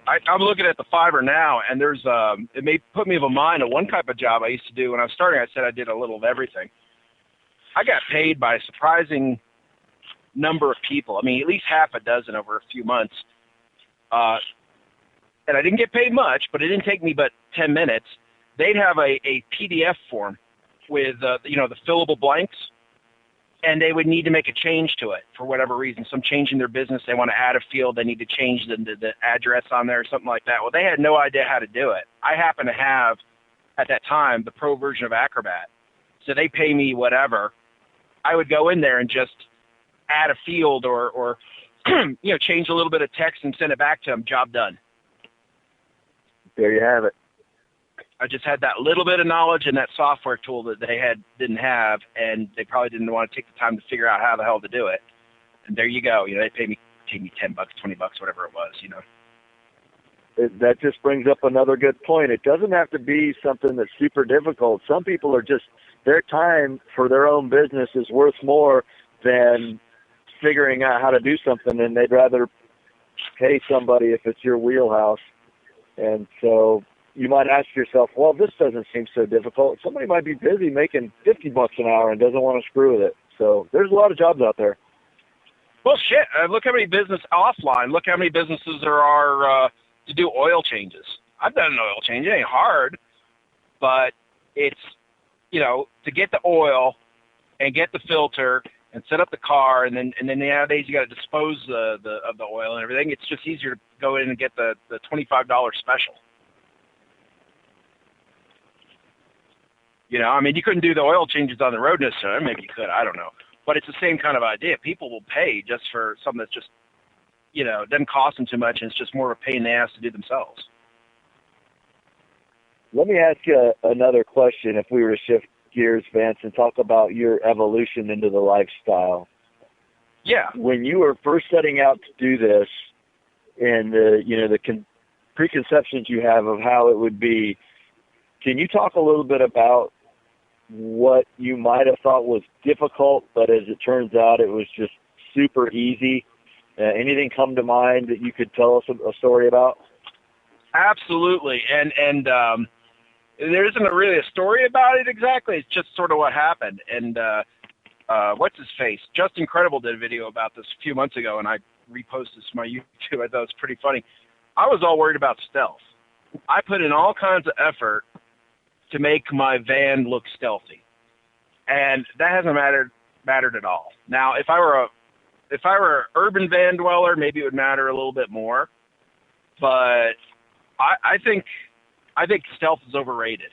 I'm looking at the Fiverr now, and there's it may put me of a mind of one type of job I used to do when I was starting. I said I did a little of everything. I got paid by a surprising number of people. I mean, at least half a dozen over a few months. And I didn't get paid much, but it didn't take me but 10 minutes. They'd have a PDF form with, the fillable blanks, and they would need to make a change to it for whatever reason, some change in their business. They want to add a field. They need to change the address on there or something like that. Well, they had no idea how to do it. I happen to have, at that time, the pro version of Acrobat. So they pay me whatever. I would go in there and just add a field or change a little bit of text and send it back to them. Job done. There you have it. I just had that little bit of knowledge and that software tool that they didn't have, and they probably didn't want to take the time to figure out how the hell to do it. And there you go. They paid me $10, $20, whatever it was. That just brings up another good point. It doesn't have to be something that's super difficult. Some people are just, their time for their own business is worth more than figuring out how to do something, and they'd rather pay somebody if it's your wheelhouse. And so you might ask yourself, well, this doesn't seem so difficult. Somebody might be busy making $50 an hour and doesn't want to screw with it. So there's a lot of jobs out there. Well, shit. Look how many businesses offline. Look how many businesses there are to do oil changes. I've done an oil change. It ain't hard, but it's, to get the oil and get the filter and set up the car, and then nowadays you got to dispose of the oil and everything. It's just easier to go in and get the $25 special. You couldn't do the oil changes on the road necessarily. Maybe you could, I don't know. But it's the same kind of idea. People will pay just for something that's just, doesn't cost them too much, and it's just more of a pain in the ass to do themselves. Let me ask you another question if we were to shift gears, Vance, and talk about your evolution into the lifestyle. Yeah. When you were first setting out to do this, and the preconceptions you have of how it would be, can you talk a little bit about what you might have thought was difficult, but as it turns out, it was just super easy? Anything come to mind that you could tell us a story about? Absolutely. And there isn't really a story about it exactly. It's just sort of what happened. And what's his face? Just Incredible did a video about this a few months ago, and I reposted this to my YouTube. I thought it was pretty funny. I was all worried about stealth. I put in all kinds of effort to make my van look stealthy, and that hasn't mattered at all. Now, if I were an urban van dweller, maybe it would matter a little bit more. But I think stealth is overrated.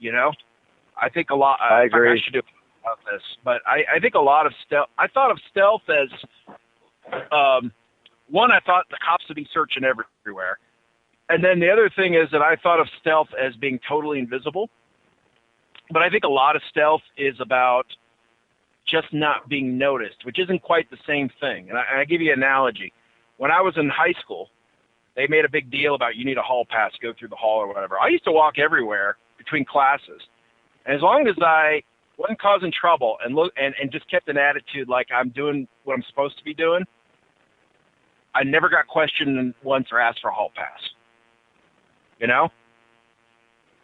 I think a lot. I agree. I should do about this, but I think a lot of stealth. I thought of stealth as one. I thought the cops would be searching everywhere. And then the other thing is that I thought of stealth as being totally invisible. But I think a lot of stealth is about just not being noticed, which isn't quite the same thing. And I give you an analogy. When I was in high school, they made a big deal about you need a hall pass to go through the hall or whatever. I used to walk everywhere between classes. And as long as I wasn't causing trouble and just kept an attitude like I'm doing what I'm supposed to be doing, I never got questioned once or asked for a hall pass.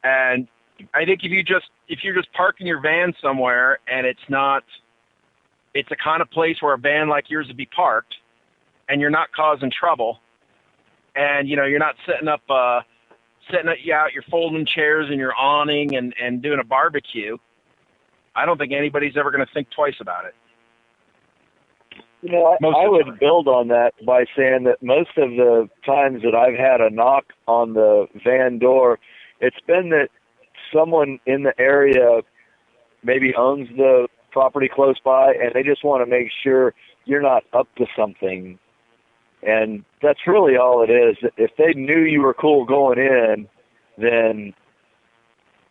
And I think if you're just parking your van somewhere and it's the kind of place where a van like yours would be parked, and you're not causing trouble, and you're not setting out your folding chairs and your awning and doing a barbecue, I don't think anybody's ever going to think twice about it. I would build on that by saying that most of the times that I've had a knock on the van door, it's been that someone in the area maybe owns the property close by, and they just want to make sure you're not up to something. And that's really all it is. If they knew you were cool going in, then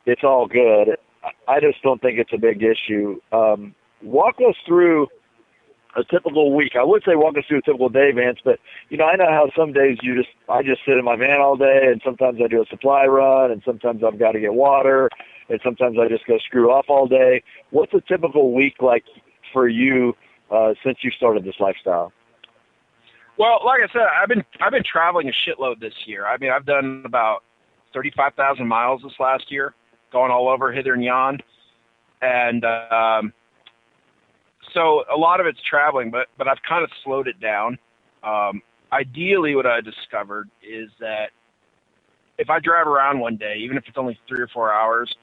it's all good. I just don't think it's a big issue. Walk us through a typical week. I would say walk us through a typical day, Vance, but I know how some days I just sit in my van all day, and sometimes I do a supply run, and sometimes I've got to get water, and sometimes I just go screw off all day. What's a typical week like for you since you started this lifestyle? Well, like I said, I've been traveling a shitload this year. I mean, I've done about 35,000 miles this last year, going all over hither and yon, and so a lot of it's traveling, but I've kind of slowed it down. Ideally, what I discovered is that if I drive around one day, even if it's only 3 or 4 hours,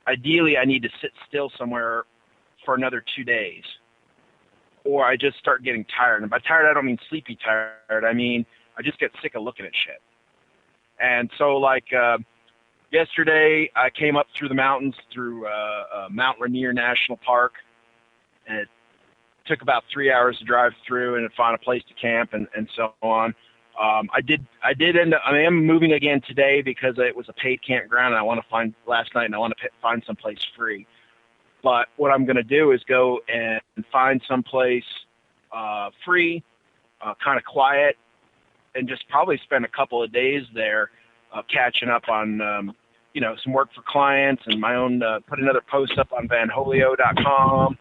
ideally I need to sit still somewhere for another 2 days, or I just start getting tired. And by tired, I don't mean sleepy tired. I mean, I just get sick of looking at shit. And so, like, yesterday, I came up through the mountains through Mount Rainier National Park, and it took about 3 hours to drive through and find a place to camp and so on. I am moving again today because it was a paid campground, and I want to find find someplace free. But what I'm going to do is go and find someplace free, kind of quiet, and just probably spend a couple of days there catching up on, some work for clients and my own, put another post up on vanholio.com,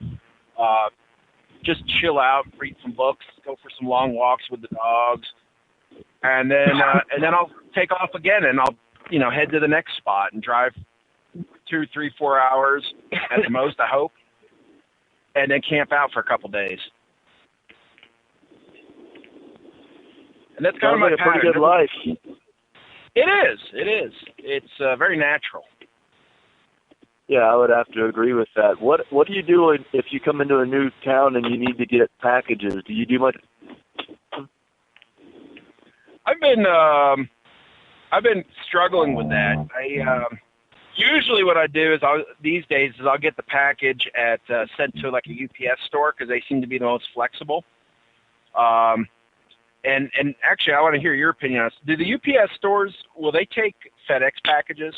just chill out, read some books, go for some long walks with the dogs, and then I'll take off again, and I'll, head to the next spot and drive 2, 3, 4 hours at the most, I hope, and then camp out for a couple days. And that's kind of my a pretty good life. It is. It's very natural. Yeah, I would have to agree with that. What do you do if you come into a new town and you need to get packages? Do you do much? I've been struggling with that. Usually what I do is these days I'll get the package sent to like a UPS store because they seem to be the most flexible. And actually, I want to hear your opinion on this. Do the UPS stores, will they take FedEx packages?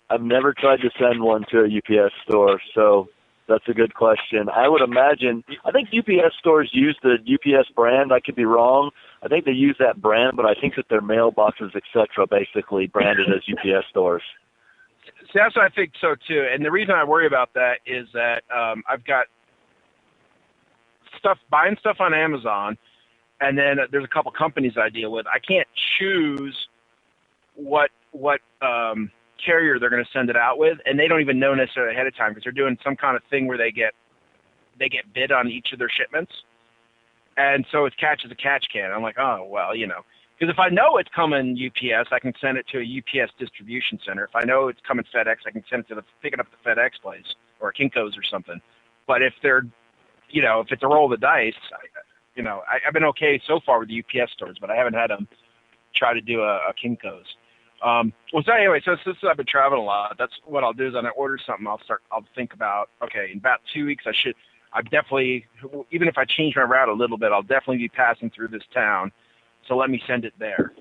I've never tried to send one to a UPS store, so that's a good question. I would imagine, I think UPS stores use the UPS brand. I could be wrong. I think they use that brand, but I think that their mailboxes, et cetera, basically branded as UPS stores. See, that's what I think so, too. And the reason I worry about that is that I've got buying stuff on Amazon, and then there's a couple companies I deal with. I can't choose what carrier they're going to send it out with, and they don't even know necessarily ahead of time because they're doing some kind of thing where they get bid on each of their shipments, and so it's catch as a catch can. I'm like, oh well, because if I know it's coming UPS, I can send it to a UPS distribution center. If I know it's coming FedEx, I can send it to pick it up at the FedEx place or Kinko's or something. But if they're, if it's a roll of the dice, I've been okay so far with the UPS stores, but I haven't had them try to do a Kinko's. So anyway, since I've been traveling a lot, that's what I'll do is when I order something, I'll think about, okay, in about 2 weeks, I'm definitely, even if I change my route a little bit, I'll definitely be passing through this town. So let me send it there.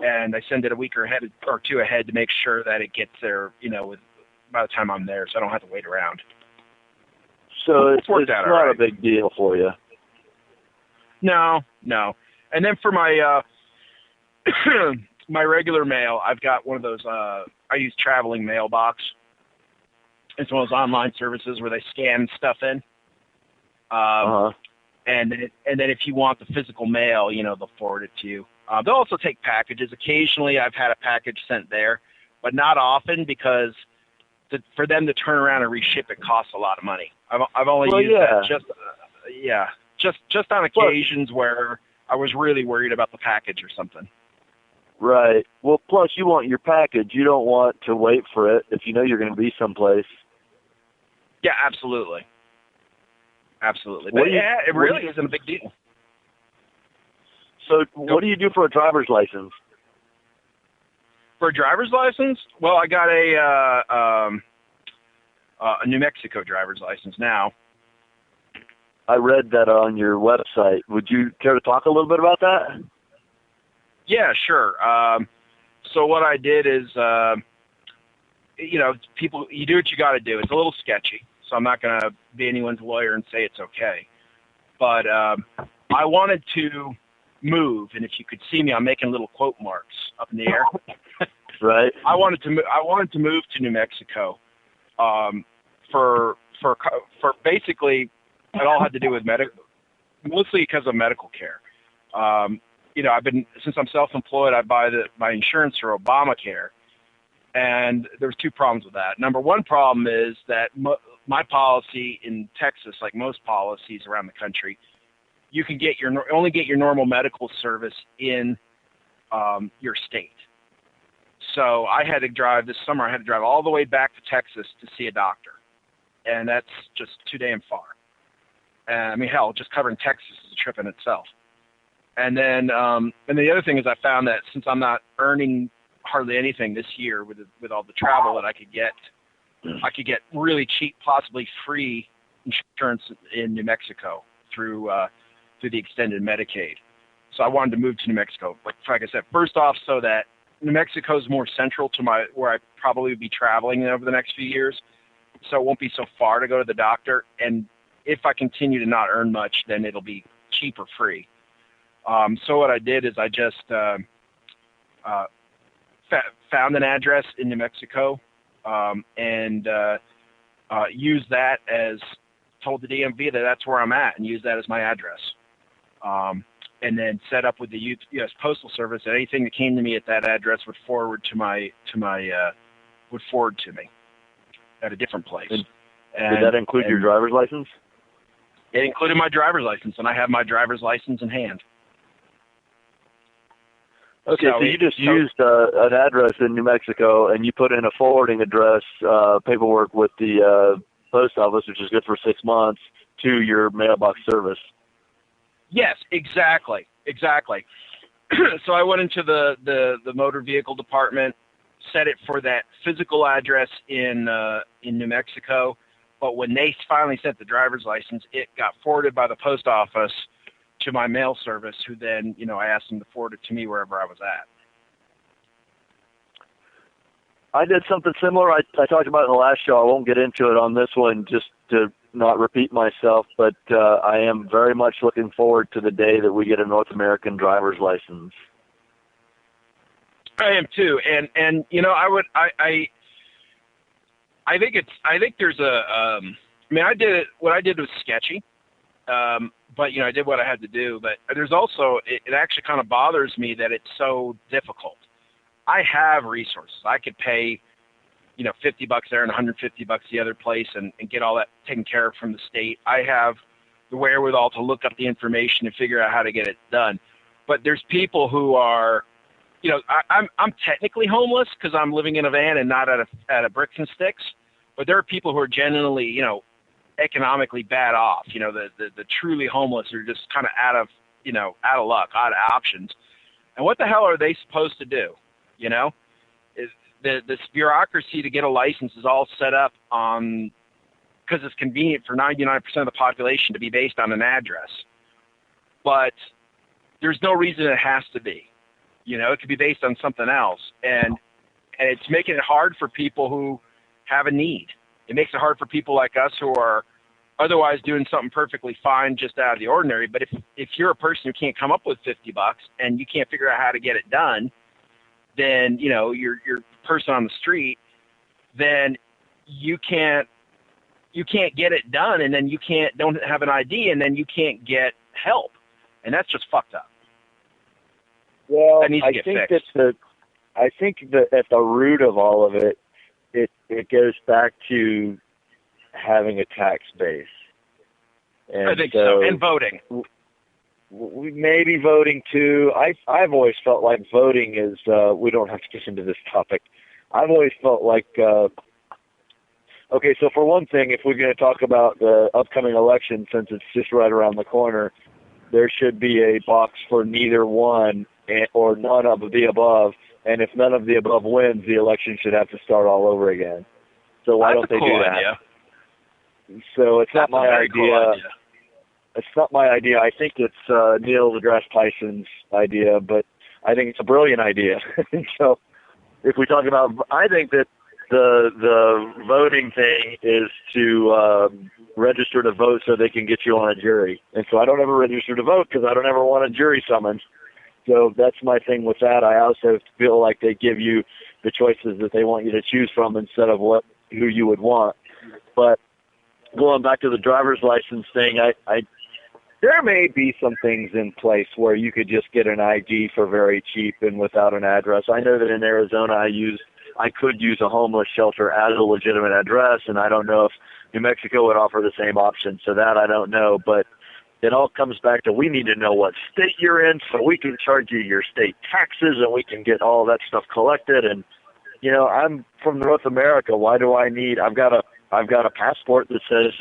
And I send it a week or two ahead to make sure that it gets there, by the time I'm there, so I don't have to wait around. So it's not a big deal for you. No. And then for my my regular mail, I've got one of those. I use Traveling Mailbox. It's one of those online services where they scan stuff in. And then if you want the physical mail, they'll forward it to you. They'll also take packages. Occasionally, I've had a package sent there, but not often because for them to turn around and reship it costs a lot of money. I've only used that just on occasions where I was really worried about the package or something. Right. Well, plus you want your package. You don't want to wait for it if you know you're going to be someplace. Yeah, absolutely. But it really isn't a big deal. So what do you do for a driver's license? For a driver's license? Well, I got a New Mexico driver's license now. I read that on your website. Would you care to talk a little bit about that? Yeah, sure. So what I did is, you do what you got to do. It's a little sketchy. so I'm not going to be anyone's lawyer and say it's okay. But I wanted to move, and if you could see me, I'm making little quote marks up in the air. Right. I wanted to move to New Mexico for basically it all had to do with mostly because of medical care. Since I'm self-employed, I buy my insurance through Obamacare, and there's two problems with that. Number one problem is that my policy in Texas, like most policies around the country, you can only get your normal medical service in your state. So I had to drive this summer. I had to drive all the way back to Texas to see a doctor, and that's just too damn far. Hell, just covering Texas is a trip in itself. And then the other thing is I found that since I'm not earning hardly anything this year with all the travel that I could get really cheap, possibly free insurance in New Mexico through the extended Medicaid. So I wanted to move to New Mexico. Like I said, first off, so that New Mexico is more central to where I probably would be traveling over the next few years, so it won't be so far to go to the doctor. And if I continue to not earn much, then it'll be cheap or free. So what I did is I just found an address in New Mexico and used that told the DMV that that's where I'm at, and used that as my address. And then set up with the U.S. Postal Service that anything that came to me at that address would forward to me at a different place. Did that include your driver's license? It included my driver's license, and I have my driver's license in hand. Okay, so you just used an address in New Mexico, and you put in a forwarding address paperwork with the post office, which is good for 6 months, to your mailbox service. Yes, exactly. So I went into the motor vehicle department, set it for that physical address in New Mexico, but when they finally sent the driver's license, it got forwarded by the post office to my mail service, who then, I asked them to forward it to me wherever I was at. I did something similar. I talked about it in the last show. I won't get into it on this one just to not repeat myself, but I am very much looking forward to the day that we get a North American driver's license. I am too, and I think there's what I did was sketchy, but I did what I had to do. But there's also it actually kind of bothers me that it's so difficult. I have resources. I could pay, $50 there and $150 the other place and get all that taken care of from the state. I have the wherewithal to look up the information and figure out how to get it done. But there's people who are, I'm technically homeless because I'm living in a van and not at a bricks and sticks. But there are people who are genuinely, economically bad off. The truly homeless are just kind of out of luck, out of options. And what the hell are they supposed to do? This bureaucracy to get a license is all set up on because it's convenient for 99% of the population to be based on an address. But there's no reason it has to be. It could be based on something else. And it's making it hard for people who have a need. It makes it hard for people like us who are otherwise doing something perfectly fine just out of the ordinary. But if you're a person who can't come up with $50 and you can't figure out how to get it done, then, you're a person on the street, then you can't get it done, and then you don't have an ID, and then you can't get help. And that's just fucked up. Well, that needs to get fixed. I think that at the root of all of it, it goes back to having a tax base. And I think so. And voting. Maybe voting too. I've always felt like voting is. We don't have to get into this topic. I've always felt like. Okay, so for one thing, if we're going to talk about the upcoming election, since it's just right around the corner, there should be a box for neither one or none of the above. And if none of the above wins, the election should have to start all over again. So why don't they do that? Idea. So it's not my idea. Cool idea. It's not my idea. I think it's Neil deGrasse Tyson's idea, but I think it's a brilliant idea. So if we talk about, I think that the voting thing is to register to vote so they can get you on a jury. And so I don't ever register to vote because I don't ever want a jury summons. So that's my thing with that. I also feel like they give you the choices that they want you to choose from instead of who you would want. But going back to the driver's license thing, I there may be some things in place where you could just get an ID for very cheap and without an address. I know that in Arizona I could use a homeless shelter as a legitimate address, and I don't know if New Mexico would offer the same option. So that I don't know, but it all comes back to we need to know what state you're in so we can charge you your state taxes and we can get all that stuff collected. And, you know, I'm from North America. Why do I need, I've got a passport that says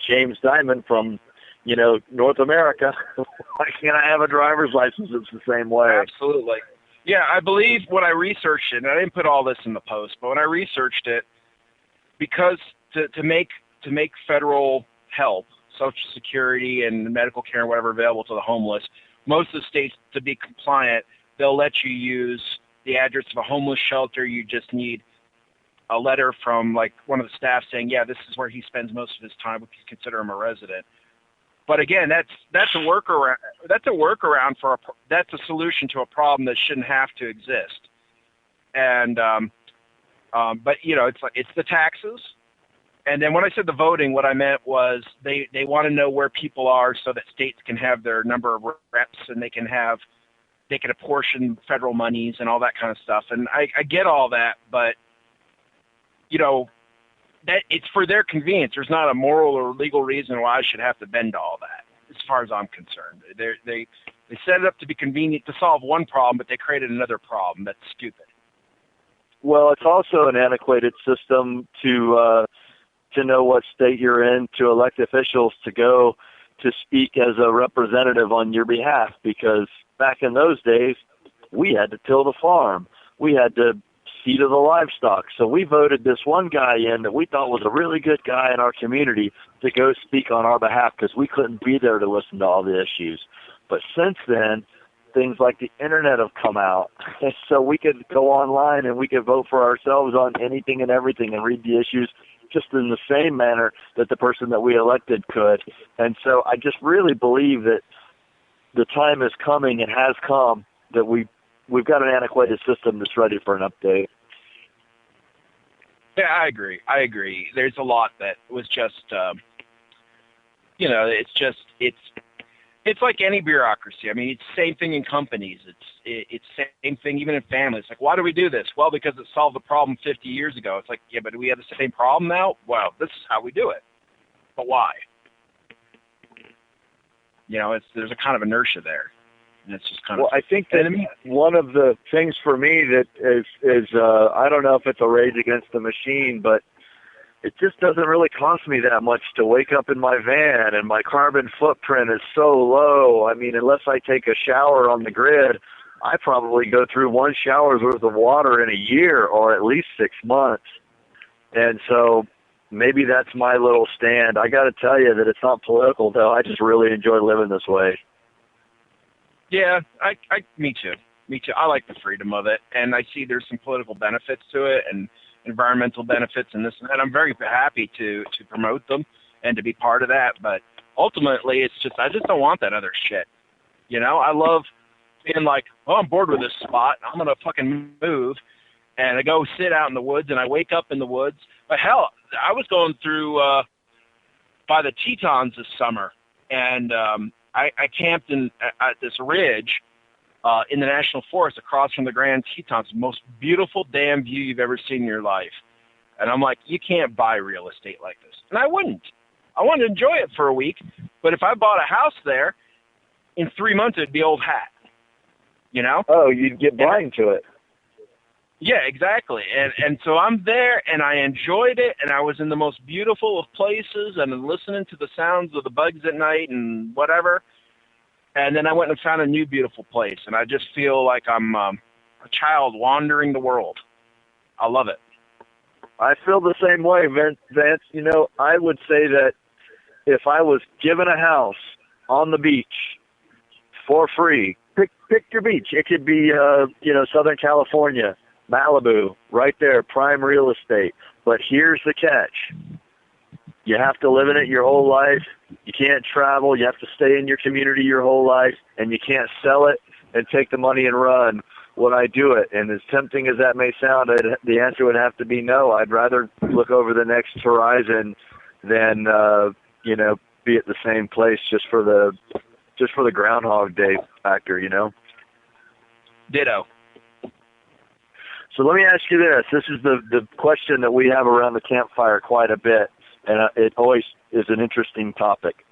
James Diamond from, you know, North America. Why can't I have a driver's license that's the same way? Absolutely. Yeah, I believe when I researched it, and I didn't put all this in the post, but when I researched it, because to make federal help, Social Security and medical care and whatever available to the homeless, most of the states, to be compliant, they'll let you use the address of a homeless shelter. You just need a letter from like one of the staff saying, yeah, this is where he spends most of his time. We can consider him a resident. But again, that's a workaround. That's a workaround that's a solution to a problem that shouldn't have to exist. And but you know, it's the taxes. And then when I said the voting, what I meant was they want to know where people are so that states can have their number of reps and they can apportion federal monies and all that kind of stuff. And I get all that, but you know, that it's for their convenience. There's not a moral or legal reason why I should have to bend to all that, as far as I'm concerned. They set it up to be convenient to solve one problem, but they created another problem. That's stupid. Well, it's also an antiquated system to know what state you're in, to elect officials to go to speak as a representative on your behalf, because back in those days, we had to till the farm. We had to see to the livestock. So we voted this one guy in that we thought was a really good guy in our community to go speak on our behalf because we couldn't be there to listen to all the issues. But since then, things like the internet have come out. So we could go online and we could vote for ourselves on anything and everything and read the issues just in the same manner that the person that we elected could. And so I just really believe that the time is coming and has come that we've got an antiquated system that's ready for an update. Yeah, I agree. There's a lot that was just, you know, it's like any bureaucracy. I mean, it's the same thing in companies. It's the same thing even in families. Like, why do we do this? Well, because it solved the problem 50 years ago. It's like, yeah, but do we have the same problem now? Well, this is how we do it. But why? You know, there's a kind of inertia there. And it's just kind of. Well, I think that one of the things for me that is I don't know if it's a rage against the machine, but it just doesn't really cost me that much to wake up in my van, and my carbon footprint is so low. I mean, unless I take a shower on the grid, I probably go through one shower's worth of water in a year or at least 6 months. And so maybe that's my little stand. I got to tell you that it's not political, though. I just really enjoy living this way. Yeah, me too. I like the freedom of it, and I see there's some political benefits to it and environmental benefits and this and that. I'm very happy to promote them and to be part of that, but ultimately it's just, I just don't want that other shit. You know, I love being like, oh, I'm bored with this spot, I'm going to fucking move, and I go sit out in the woods, and I wake up in the woods. But hell, I was going through by the Tetons this summer, and I camped at this ridge in the National Forest across from the Grand Tetons, most beautiful damn view you've ever seen in your life. And I'm like, you can't buy real estate like this. And I wouldn't. I wanted to enjoy it for a week, but if I bought a house there, in 3 months it'd be old hat. You know? Oh, you'd get blind to it. Yeah, exactly. And so I'm there, and I enjoyed it, and I was in the most beautiful of places and listening to the sounds of the bugs at night and whatever. And then I went and found a new beautiful place, and I just feel like I'm a child wandering the world. I love it. I feel the same way, Vance. You know, I would say that if I was given a house on the beach for free, pick your beach. It could be, Southern California, Malibu, right there, prime real estate. But here's the catch. You have to live in it your whole life. You can't travel. You have to stay in your community your whole life. And you can't sell it and take the money and run. Would I do it? And as tempting as that may sound, the answer would have to be no. I'd rather look over the next horizon than, be at the same place just for the Groundhog Day factor, Ditto. So let me ask you this. This is the question that we have around the campfire quite a bit, and it always is an interesting topic.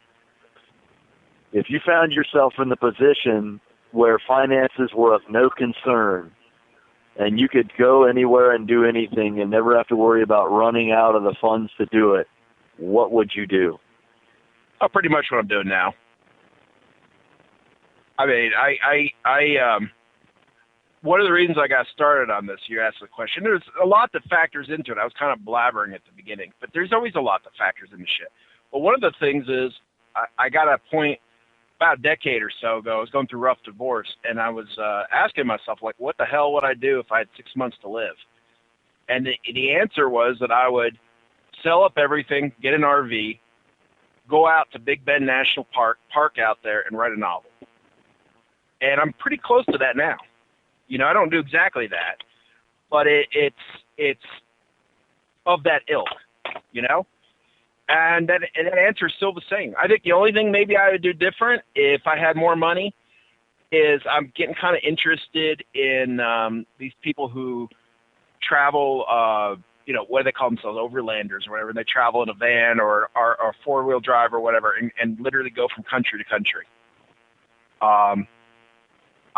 If you found yourself in the position where finances were of no concern, and you could go anywhere and do anything and never have to worry about running out of the funds to do it, what would you do? Oh, pretty much what I'm doing now. I mean, one of the reasons I got started on this, you asked the question, there's a lot that factors into it. I was kind of blabbering at the beginning, but there's always a lot that factors into shit. But one of the things is I got a point about a decade or so ago. I was going through a rough divorce, and I was asking myself, like, what the hell would I do if I had 6 months to live? And the answer was that I would sell up everything, get an RV, go out to Big Bend National Park out there, and write a novel. And I'm pretty close to that now. I don't do exactly that, but it's of that ilk, And that answer is still the same. I think the only thing maybe I would do different if I had more money is I'm getting kind of interested in these people who travel, what do they call themselves, overlanders or whatever, and they travel in a van or a four-wheel drive or whatever and literally go from country to country.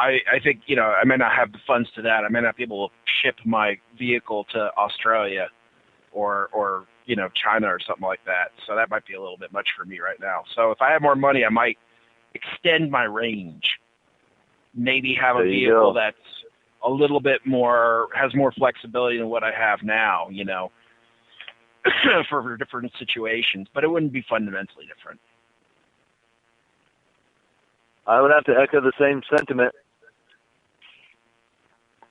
I think, I may not have the funds to that. I may not be able to ship my vehicle to Australia or China or something like that. So that might be a little bit much for me right now. So if I had more money, I might extend my range. Maybe have a vehicle that's a little bit more, has more flexibility than what I have now, for different situations. But it wouldn't be fundamentally different. I would have to echo the same sentiment.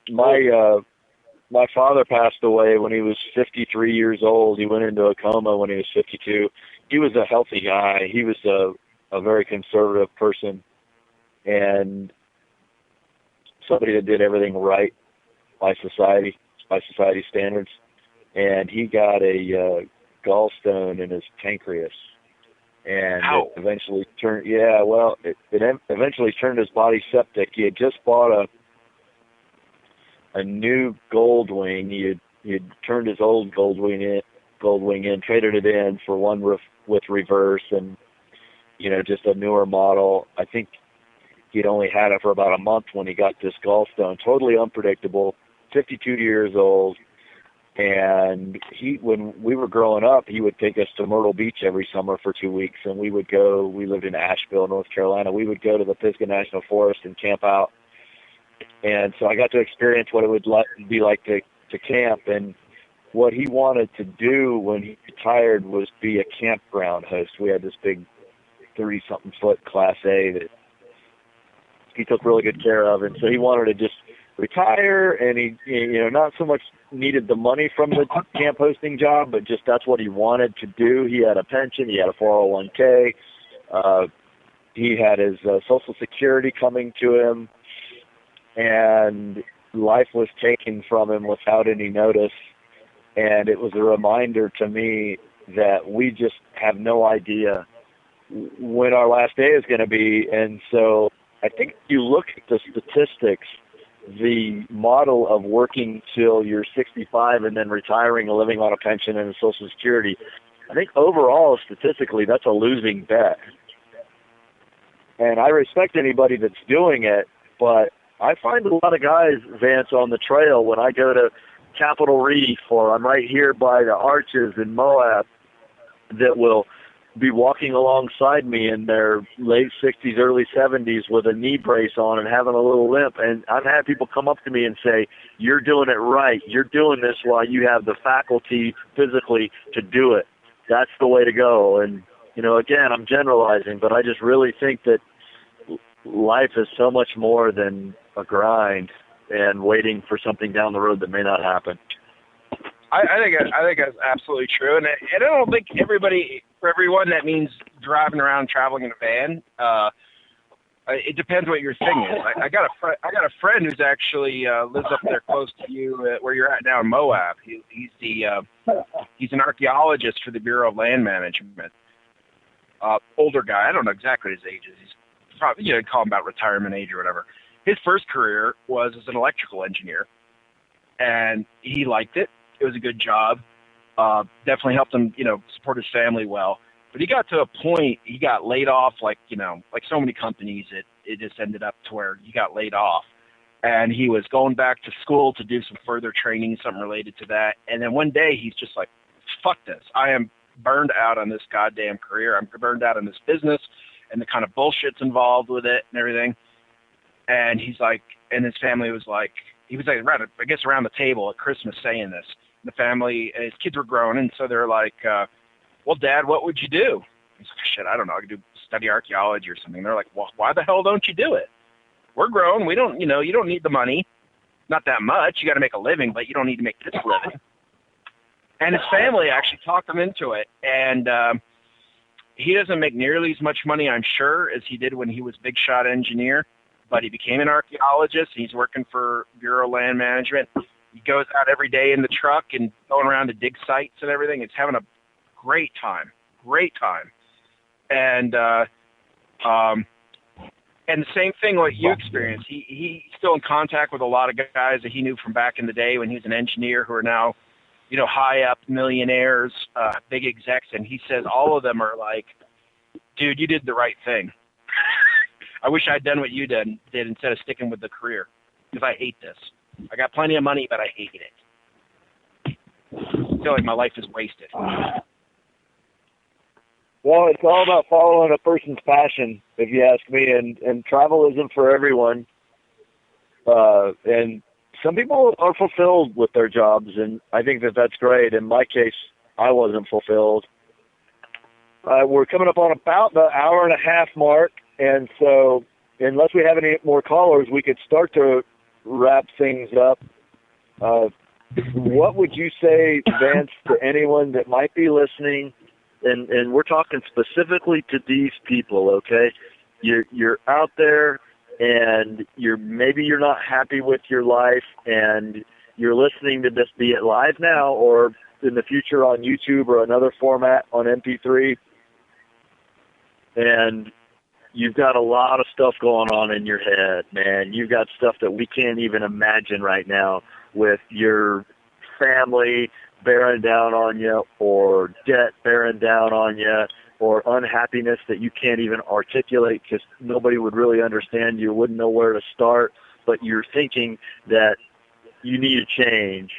My father passed away when he was 53 years old. He went into a coma when he was 52. He was a healthy guy. He was a very conservative person and somebody that did everything right by society standards. And he got a gallstone in his pancreas. And it eventually turned, it eventually turned his body septic. He had just bought a new Goldwing. He had turned his old Goldwing in, traded it in for one with reverse and, just a newer model. I think he'd only had it for about a month when he got this gallstone. Totally unpredictable, 52 years old. And when we were growing up, he would take us to Myrtle Beach every summer for 2 weeks, and we lived in Asheville, North Carolina. We would go to the Pisgah National Forest and camp out. And so I got to experience what it would be like to camp. And what he wanted to do when he retired was be a campground host. We had this big 30-something foot Class A that he took really good care of. And so he wanted to just retire, and he not so much needed the money from the camp hosting job, but just that's what he wanted to do. He had a pension, he had a 401k, he had his Social Security coming to him, and life was taken from him without any notice. And it was a reminder to me that we just have no idea when our last day is going to be. And so I think if you look at the statistics, the model of working till you're 65 and then retiring and living on a pension and a Social Security, I think overall, statistically, that's a losing bet. And I respect anybody that's doing it, but I find a lot of guys, Vance, on the trail when I go to Capitol Reef or I'm right here by the Arches in Moab that will be walking alongside me in their late 60s, early 70s with a knee brace on and having a little limp. And I've had people come up to me and say, you're doing it right. You're doing this while you have the faculty physically to do it. That's the way to go. And, again, I'm generalizing, but I just really think that life is so much more than a grind. and waiting for something down the road that may not happen. I think that's absolutely true, and I don't think for everyone that means driving around, traveling in a van. It depends what your thing is. I got a friend who's actually lives up there close to you, where you're at now in Moab. He's an archaeologist for the Bureau of Land Management. Older guy. I don't know exactly his age. He's probably call him about retirement age or whatever. His first career was as an electrical engineer, and he liked it. It was a good job. Definitely helped him, support his family well. But he got to a point, he got laid off, like so many companies, it just ended up to where he got laid off. And he was going back to school to do some further training, something related to that. And then one day he's just like, fuck this. I am burned out on this goddamn career. I'm burned out on this business and the kind of bullshit's involved with it and everything. And he's like, and his family was like, he was like around the table at Christmas saying this. The family, his kids were grown, and so they're like, well, Dad, what would you do? He's like, shit, I don't know. I could study archaeology or something. They're like, well, why the hell don't you do it? We're grown. We don't, you don't need the money. Not that much. You got to make a living, but you don't need to make this living. And his family actually talked him into it. And he doesn't make nearly as much money, I'm sure, as he did when he was big shot engineer. But he became an archaeologist. He's working for Bureau of Land Management. He goes out every day in the truck and going around to dig sites and everything. It's having a great time. And and the same thing what you experienced. He's still in contact with a lot of guys that he knew from back in the day when he was an engineer who are now, high up millionaires, big execs. And he says all of them are like, dude, you did the right thing. I wish I'd done what you did instead of sticking with the career, because I hate this. I got plenty of money, but I hate it. I feel like my life is wasted. Well, it's all about following a person's passion, if you ask me, and travel isn't for everyone. And some people are fulfilled with their jobs, and I think that's great. In my case, I wasn't fulfilled. We're coming up on about the hour and a half mark, and so unless we have any more callers, we could start to wrap things up. What would you say, Vance, to anyone that might be listening? And we're talking specifically to these people, okay? You're out there, and maybe you're not happy with your life, and you're listening to this, be it live now or in the future on YouTube or another format on MP3, and you've got a lot of stuff going on in your head, man. You've got stuff that we can't even imagine right now, with your family bearing down on you, or debt bearing down on you, or unhappiness that you can't even articulate because nobody would really understand you, wouldn't know where to start, but you're thinking that you need a change,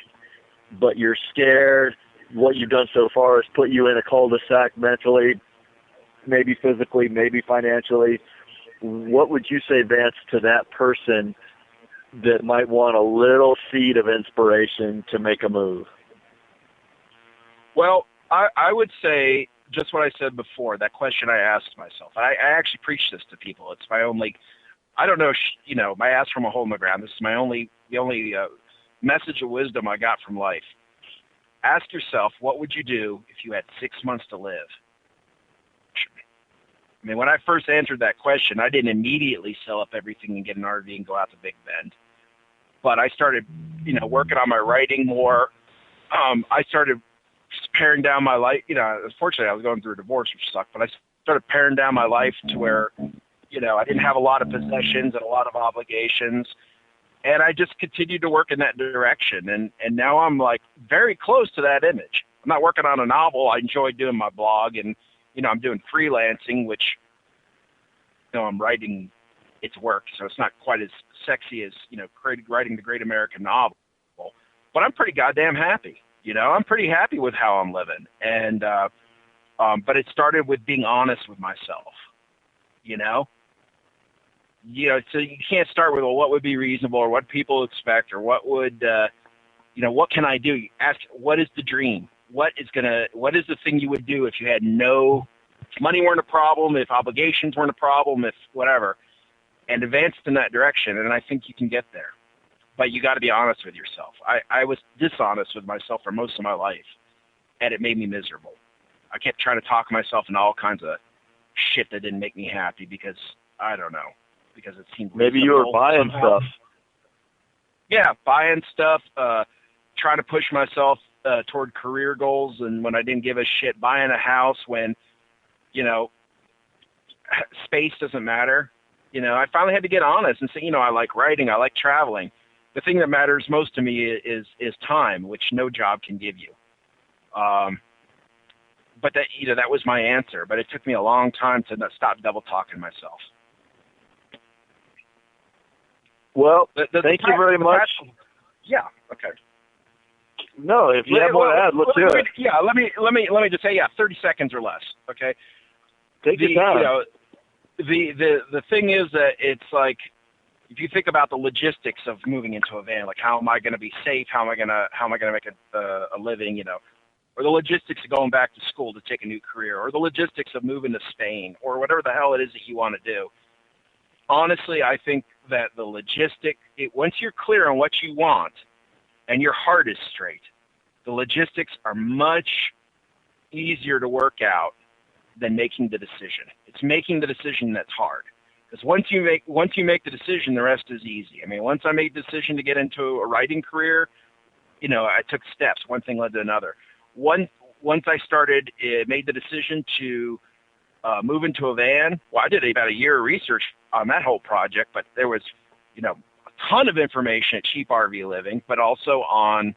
but you're scared. What you've done so far has put you in a cul-de-sac mentally, maybe physically, maybe financially. What would you say, Vance, to that person that might want a little seed of inspiration to make a move? Well, I would say just what I said before, that question I asked myself. I actually preach this to people. It's my only, I don't know, I asked from a hole in the ground. This is the only message of wisdom I got from life. Ask yourself, what would you do if you had 6 months to live? I mean, when I first answered that question, I didn't immediately sell up everything and get an RV and go out to Big Bend. But I started, working on my writing more. I started paring down my life. Unfortunately, I was going through a divorce, which sucked. But I started paring down my life to where, I didn't have a lot of possessions and a lot of obligations. And I just continued to work in that direction. And now I'm like very close to that image. I'm not working on a novel. I enjoy doing my blog, and I'm doing freelancing, which, I'm writing, it's work. So it's not quite as sexy as, writing the great American novel. But I'm pretty goddamn happy. I'm pretty happy with how I'm living. And, but it started with being honest with myself, so you can't start with, well, what would be reasonable, or what people expect, or what would, what can I do? You ask, what is the dream? What is the thing you would do if you had if money weren't a problem, if obligations weren't a problem, if whatever, and advance in that direction. And I think you can get there. but you got to be honest with yourself. I was dishonest with myself for most of my life, and it made me miserable. I kept trying to talk myself into all kinds of shit that didn't make me happy because, I don't know, because it seemed maybe you were buying stuff. Yeah, buying stuff, trying to push myself toward career goals, and when I didn't give a shit, buying a house when, you know, space doesn't matter. You know, I finally had to get honest and say, you know, I like writing, I like traveling. The thing that matters most to me is time, which no job can give you. But that, you know, that was my answer. But it took me a long time to stop double talking myself. Well, thank you very much. Yeah. Okay. No, if you have more to add, let's do it. Yeah. Let me just say, 30 seconds or less. Okay. Take your time. You know, the thing is that it's like, if you think about the logistics of moving into a van, like how am I going to be safe? How am I going to make a living? You know, or the logistics of going back to school to take a new career, or the logistics of moving to Spain, or whatever the hell it is that you want to do. Honestly, I think that the once you're clear on what you want and your heart is straight, the logistics are much easier to work out than making the decision. It's making the decision that's hard. Because once you make the decision, the rest is easy. I mean, once I made the decision to get into a writing career, you know, I took steps. One thing led to another. Once I made the decision to move into a van. Well, I did about a year of research on that whole project, but there was, you know, a ton of information at Cheap RV Living, but also on,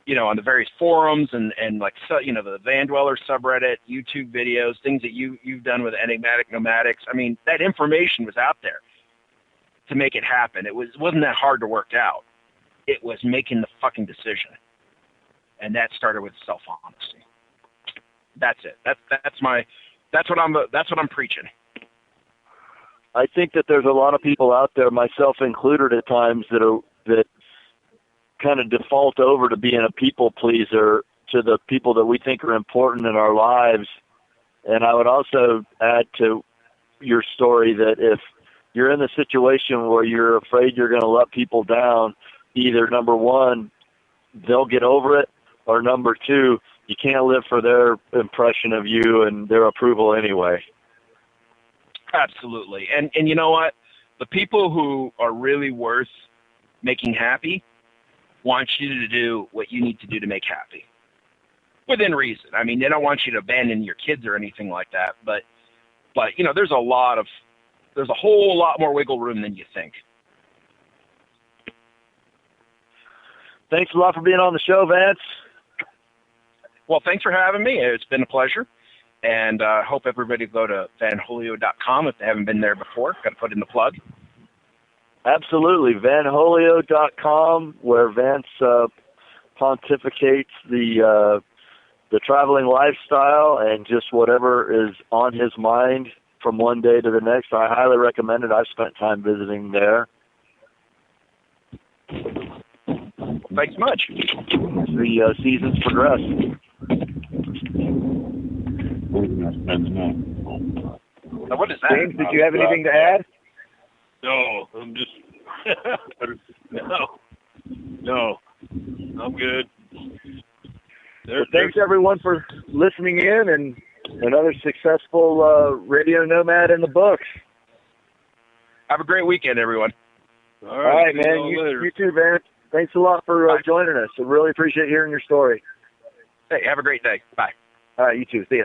you know, on the various forums and like, so, you know, the Van Dweller subreddit, YouTube videos, things that you've done with enigmatic nomadics. I mean, that information was out there to make it happen. It wasn't that hard to work out. It was making the fucking decision. And that started with self-honesty. That's it. That's what I'm preaching. I think that there's a lot of people out there, myself included at times, that kind of default over to being a people pleaser to the people that we think are important in our lives. And I would also add to your story that if you're in a situation where you're afraid you're going to let people down, either number one, they'll get over it, or number two, you can't live for their impression of you and their approval anyway. Absolutely. And you know what? The people who are really worth making happy want you to do what you need to do to make happy. Within reason. I mean, they don't want you to abandon your kids or anything like that, but you know, there's a whole lot more wiggle room than you think. Thanks a lot for being on the show, Vance. Well, thanks for having me. It's been a pleasure. And I hope everybody go to vanholio.com if they haven't been there before. Got to put in the plug. Absolutely. vanholio.com, where Vance pontificates the traveling lifestyle and just whatever is on his mind from one day to the next. I highly recommend it. I've spent time visiting there. Thanks much. The seasons progress. What is that? James, did you have anything to add? No, I'm just no, I'm good. Well, thanks everyone for listening in, and another successful radio nomad in the books. Have a great weekend, everyone. All right, man. You too, Vance. Thanks a lot for joining us. I really appreciate hearing your story. Hey, have a great day. Bye. All right, you too. See ya.